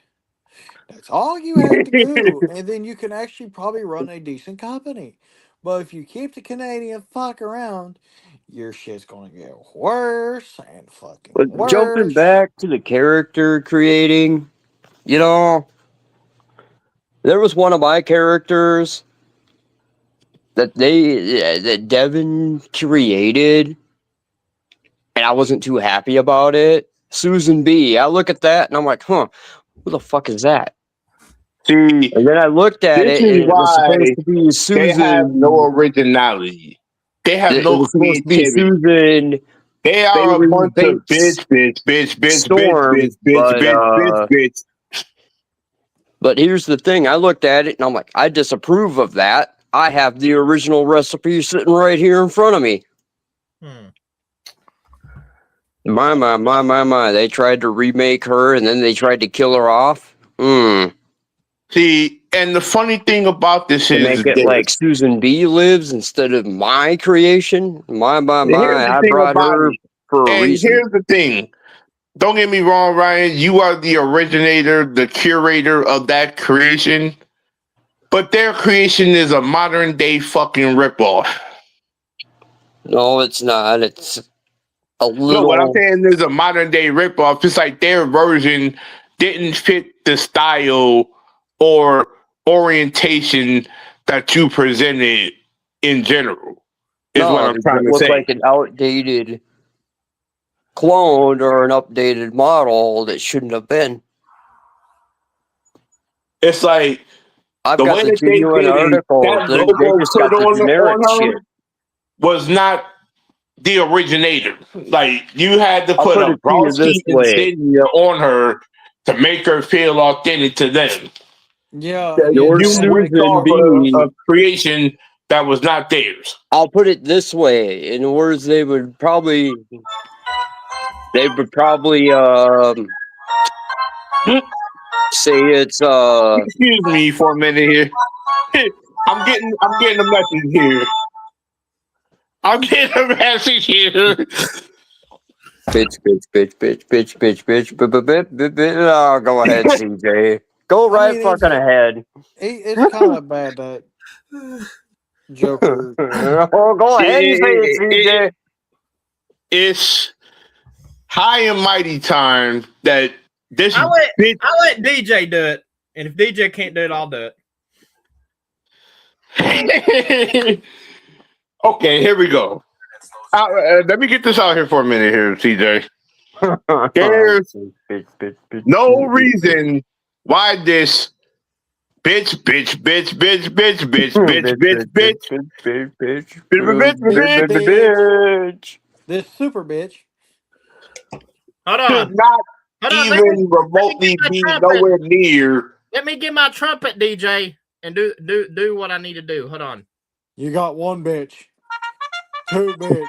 [SPEAKER 4] That's all you have to do. And then you can actually probably run a decent company. But if you keep the Canadian fuck around, your shit's going to get worse and fucking
[SPEAKER 3] But jumping
[SPEAKER 4] worse.
[SPEAKER 3] back to the character creating, you know, there was one of my characters that that Devin created, and I wasn't too happy about it. Susan B. I look at that and I'm like, huh, who the fuck is that?
[SPEAKER 2] See,
[SPEAKER 3] And then I looked at
[SPEAKER 2] this
[SPEAKER 3] it, and
[SPEAKER 2] is
[SPEAKER 3] it was
[SPEAKER 2] why
[SPEAKER 3] supposed to be
[SPEAKER 2] they have no
[SPEAKER 3] Susan.
[SPEAKER 2] originality. They have
[SPEAKER 3] It
[SPEAKER 2] no
[SPEAKER 3] was supposed to be
[SPEAKER 2] creativity.
[SPEAKER 3] Susan
[SPEAKER 2] They are a
[SPEAKER 3] Bailey
[SPEAKER 2] bunch of
[SPEAKER 3] Bates Storm,
[SPEAKER 2] bitch.
[SPEAKER 3] but here's the thing. I looked at it and I'm like, I disapprove of that. I have the original recipe sitting right here in front of me. My. They tried to remake her and then they tried to kill her off.
[SPEAKER 2] See, and the funny thing about this
[SPEAKER 3] To
[SPEAKER 2] is
[SPEAKER 3] make it like Susan B. lives instead of my creation. My.
[SPEAKER 2] Here's the
[SPEAKER 3] I
[SPEAKER 2] thing
[SPEAKER 3] brought
[SPEAKER 2] about
[SPEAKER 3] her
[SPEAKER 2] it.
[SPEAKER 3] for a
[SPEAKER 2] And
[SPEAKER 3] reason.
[SPEAKER 2] here's the thing. Don't get me wrong, Ryan. You are the originator, the curator of that creation. But their creation is a modern day fucking ripoff.
[SPEAKER 3] No, it's not. It's a little.
[SPEAKER 2] No, what I'm saying is a modern day ripoff. It's like their version didn't fit the style or orientation that you presented in general. Is what I'm trying to
[SPEAKER 3] looked
[SPEAKER 2] say.
[SPEAKER 3] like an outdated clone or an updated model that shouldn't have been.
[SPEAKER 2] It's like
[SPEAKER 3] I've
[SPEAKER 2] the
[SPEAKER 3] got
[SPEAKER 2] way
[SPEAKER 3] the
[SPEAKER 2] that they
[SPEAKER 3] genuine
[SPEAKER 2] did it,
[SPEAKER 3] article.
[SPEAKER 2] that
[SPEAKER 3] They
[SPEAKER 2] logo
[SPEAKER 3] just
[SPEAKER 2] put
[SPEAKER 3] got the generic
[SPEAKER 2] on
[SPEAKER 3] shit.
[SPEAKER 2] her was not the originator. Like you had to
[SPEAKER 3] I'll
[SPEAKER 2] put
[SPEAKER 3] put
[SPEAKER 2] a
[SPEAKER 3] it to you this
[SPEAKER 2] Broski
[SPEAKER 3] way.
[SPEAKER 2] insignia on her to make her feel authentic to them.
[SPEAKER 4] Yeah,
[SPEAKER 3] Your
[SPEAKER 2] You ripped
[SPEAKER 3] Susan
[SPEAKER 2] off
[SPEAKER 3] B.
[SPEAKER 2] a creation that was not theirs.
[SPEAKER 3] I'll put it this way. In words, they would probably say it's
[SPEAKER 2] Excuse me for a minute here. I'm getting a message here. I'm getting a message here.
[SPEAKER 3] bitch. Oh, go ahead, CJ. Go right fucking ahead.
[SPEAKER 4] It's kind of bad that Joker.
[SPEAKER 3] Oh, go ahead and say it, CJ.
[SPEAKER 2] It's high and mighty time that this
[SPEAKER 5] I'll let DJ do it, and if DJ can't do it, I'll do
[SPEAKER 2] it. Okay, here we go. Let me get this out here for a minute here, CJ. There's no reason why this bitch.
[SPEAKER 4] This super bitch.
[SPEAKER 5] Hold
[SPEAKER 2] should
[SPEAKER 5] on.
[SPEAKER 2] not even remotely be nowhere near.
[SPEAKER 5] Let me get my trumpet, DJ, and do what I need to do. Hold on.
[SPEAKER 4] You got 1 bitch, 2 bitch,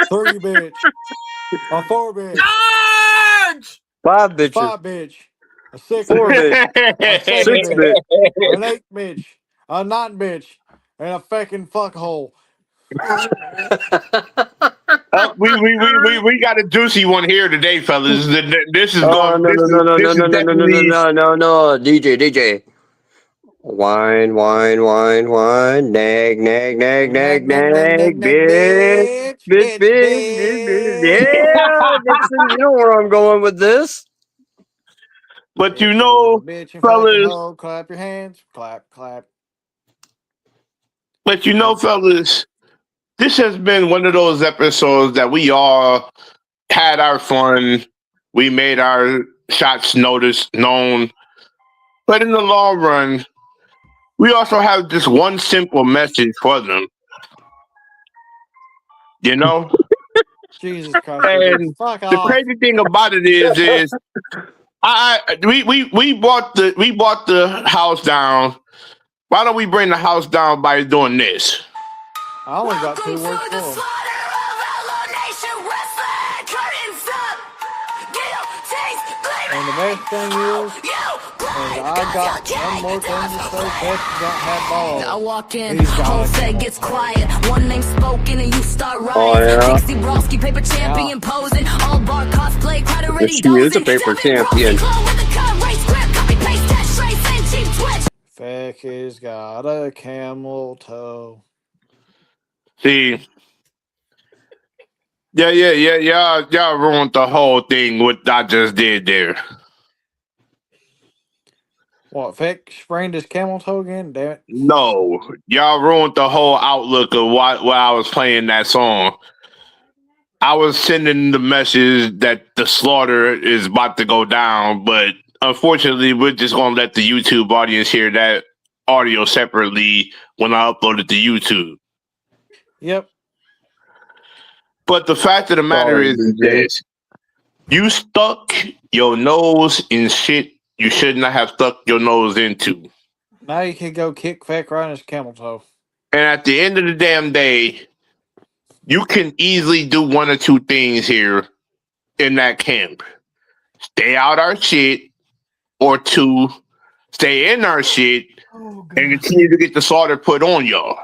[SPEAKER 4] 3 bitch, a 4 bitch,
[SPEAKER 5] Charge!
[SPEAKER 3] 5 bitches,
[SPEAKER 4] 5 bitch, a 6
[SPEAKER 3] 4
[SPEAKER 4] bitch,
[SPEAKER 3] bitch,
[SPEAKER 4] a 7
[SPEAKER 3] 6
[SPEAKER 4] bitch,
[SPEAKER 3] bitch.
[SPEAKER 4] an 8 bitch, a 9 bitch, and a fucking fuckhole.
[SPEAKER 2] We got a juicy one here today, fellas. This is
[SPEAKER 3] Oh,
[SPEAKER 2] going. This is definitely.
[SPEAKER 3] no, DJ. Wine, nag, bitch. Yeah, Nixon, you know where I'm going with this.
[SPEAKER 2] But you know,
[SPEAKER 4] bitch and
[SPEAKER 2] fellas.
[SPEAKER 4] fucking hoe, clap your hands, clap.
[SPEAKER 2] But you know, fellas, this has been one of those episodes that we all had our fun. We made our shots known. But in the long run, we also have just one simple message for them. You know?
[SPEAKER 4] Jesus Christ!
[SPEAKER 2] And
[SPEAKER 4] Fuck
[SPEAKER 2] the
[SPEAKER 4] off.
[SPEAKER 2] crazy thing about it is we bought the house down. Why don't we bring the house down by doing this?
[SPEAKER 4] I only got 2 words for him. And the best thing is I got one more thing to say. Fetch don't have balls.
[SPEAKER 1] I walk in, whole set gets quiet. One name spoken and you start rioting.
[SPEAKER 3] Oh, yeah.
[SPEAKER 1] Dixie Broski, paper champion posing. All bar cosplay, crowd already
[SPEAKER 3] She is a paper champion.
[SPEAKER 4] Feck has got a camel toe.
[SPEAKER 2] See. Yeah. Y'all ruined the whole thing what I just did there.
[SPEAKER 4] What, Feck sprained his camel toe again? Damn it.
[SPEAKER 2] No, y'all ruined the whole outlook of why I was playing that song. I was sending the message that the slaughter is about to go down, but unfortunately, we're just going to let the YouTube audience hear that audio separately when I upload it to YouTube.
[SPEAKER 4] Yep.
[SPEAKER 2] But the fact of the matter is this. You stuck your nose in shit you should not have stuck your nose into.
[SPEAKER 4] Now you can go kick Feck right in his camel toe.
[SPEAKER 2] And at the end of the damn day, you can easily do one or two things here in that camp. Stay out our shit, or 2, stay in our shit and continue to get the slaughter put on y'all.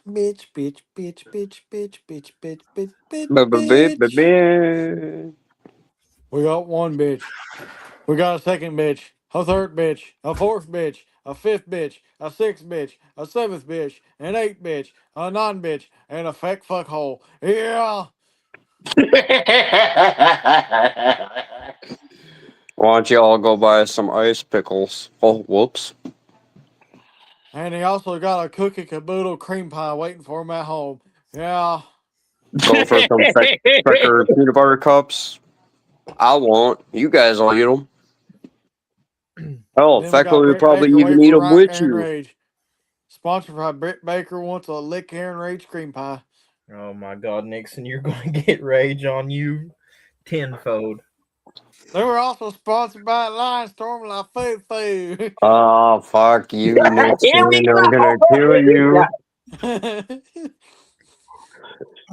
[SPEAKER 4] Bitch. We got 1 bitch. We got a 2nd bitch. A 3rd bitch. A 4th bitch. a fifth bitch, a sixth bitch, a seventh bitch, an eighth bitch, a nine bitch, and a fuck hole. Yeah.
[SPEAKER 3] Why don't you all go buy some ice pickles? Oh, whoops.
[SPEAKER 4] And he also got a cookie caboodle cream pie waiting for him at home. Yeah.
[SPEAKER 3] Go for some Fecker peanut butter cups. I won't. You guys will eat them. Oh,
[SPEAKER 4] Then we
[SPEAKER 3] Fecker
[SPEAKER 4] got
[SPEAKER 3] will
[SPEAKER 4] Britt
[SPEAKER 3] probably
[SPEAKER 4] Baker
[SPEAKER 3] even
[SPEAKER 4] waiting
[SPEAKER 3] eat
[SPEAKER 4] for
[SPEAKER 3] them with
[SPEAKER 4] Aaron
[SPEAKER 3] you.
[SPEAKER 4] Rage. Sponsored by Britt Baker wants a lick Aaron Rage cream pie.
[SPEAKER 5] Oh my God, Nixon, you're going to get rage on you tenfold.
[SPEAKER 4] They were also sponsored by Lionstorm La Food.
[SPEAKER 3] Oh, fuck you,
[SPEAKER 2] Here
[SPEAKER 3] Nixon.
[SPEAKER 2] we
[SPEAKER 3] I'm gonna kill you.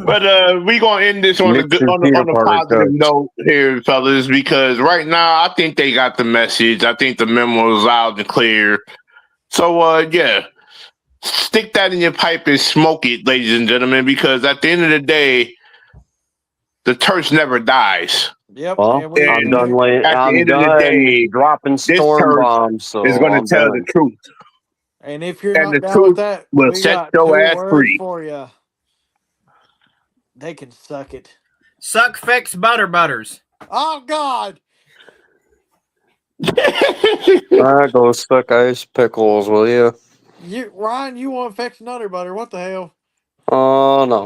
[SPEAKER 2] But we gonna end this on a good
[SPEAKER 3] Nixon peanut
[SPEAKER 2] on a
[SPEAKER 3] butter
[SPEAKER 2] positive
[SPEAKER 3] cups.
[SPEAKER 2] note here, fellas, because right now I think they got the message. I think the memo is loud and clear. So yeah, stick that in your pipe and smoke it, ladies and gentlemen, because at the end of the day, the turf never dies.
[SPEAKER 4] Yep.
[SPEAKER 3] Well,
[SPEAKER 4] And we
[SPEAKER 3] I'm
[SPEAKER 2] And
[SPEAKER 3] done.
[SPEAKER 2] at the
[SPEAKER 3] I'm
[SPEAKER 2] end of the
[SPEAKER 3] done
[SPEAKER 2] day,
[SPEAKER 3] dropping
[SPEAKER 2] this
[SPEAKER 3] storm
[SPEAKER 2] turf
[SPEAKER 3] bombs,
[SPEAKER 2] is
[SPEAKER 3] so
[SPEAKER 2] gonna
[SPEAKER 3] I'm
[SPEAKER 2] tell the
[SPEAKER 3] done.
[SPEAKER 2] truth.
[SPEAKER 4] And if you're
[SPEAKER 2] And
[SPEAKER 4] not
[SPEAKER 2] the
[SPEAKER 4] down with
[SPEAKER 2] truth
[SPEAKER 4] that,
[SPEAKER 2] will
[SPEAKER 4] we
[SPEAKER 2] set
[SPEAKER 4] got
[SPEAKER 2] your
[SPEAKER 4] 2
[SPEAKER 2] ass
[SPEAKER 4] words
[SPEAKER 2] free.
[SPEAKER 4] for you. They can suck it.
[SPEAKER 5] Suck Fex butters.
[SPEAKER 4] Oh God!
[SPEAKER 3] Go suck ice pickles, will you?
[SPEAKER 4] Ryan, you want fix nutter butter? What the hell?
[SPEAKER 3] Oh no.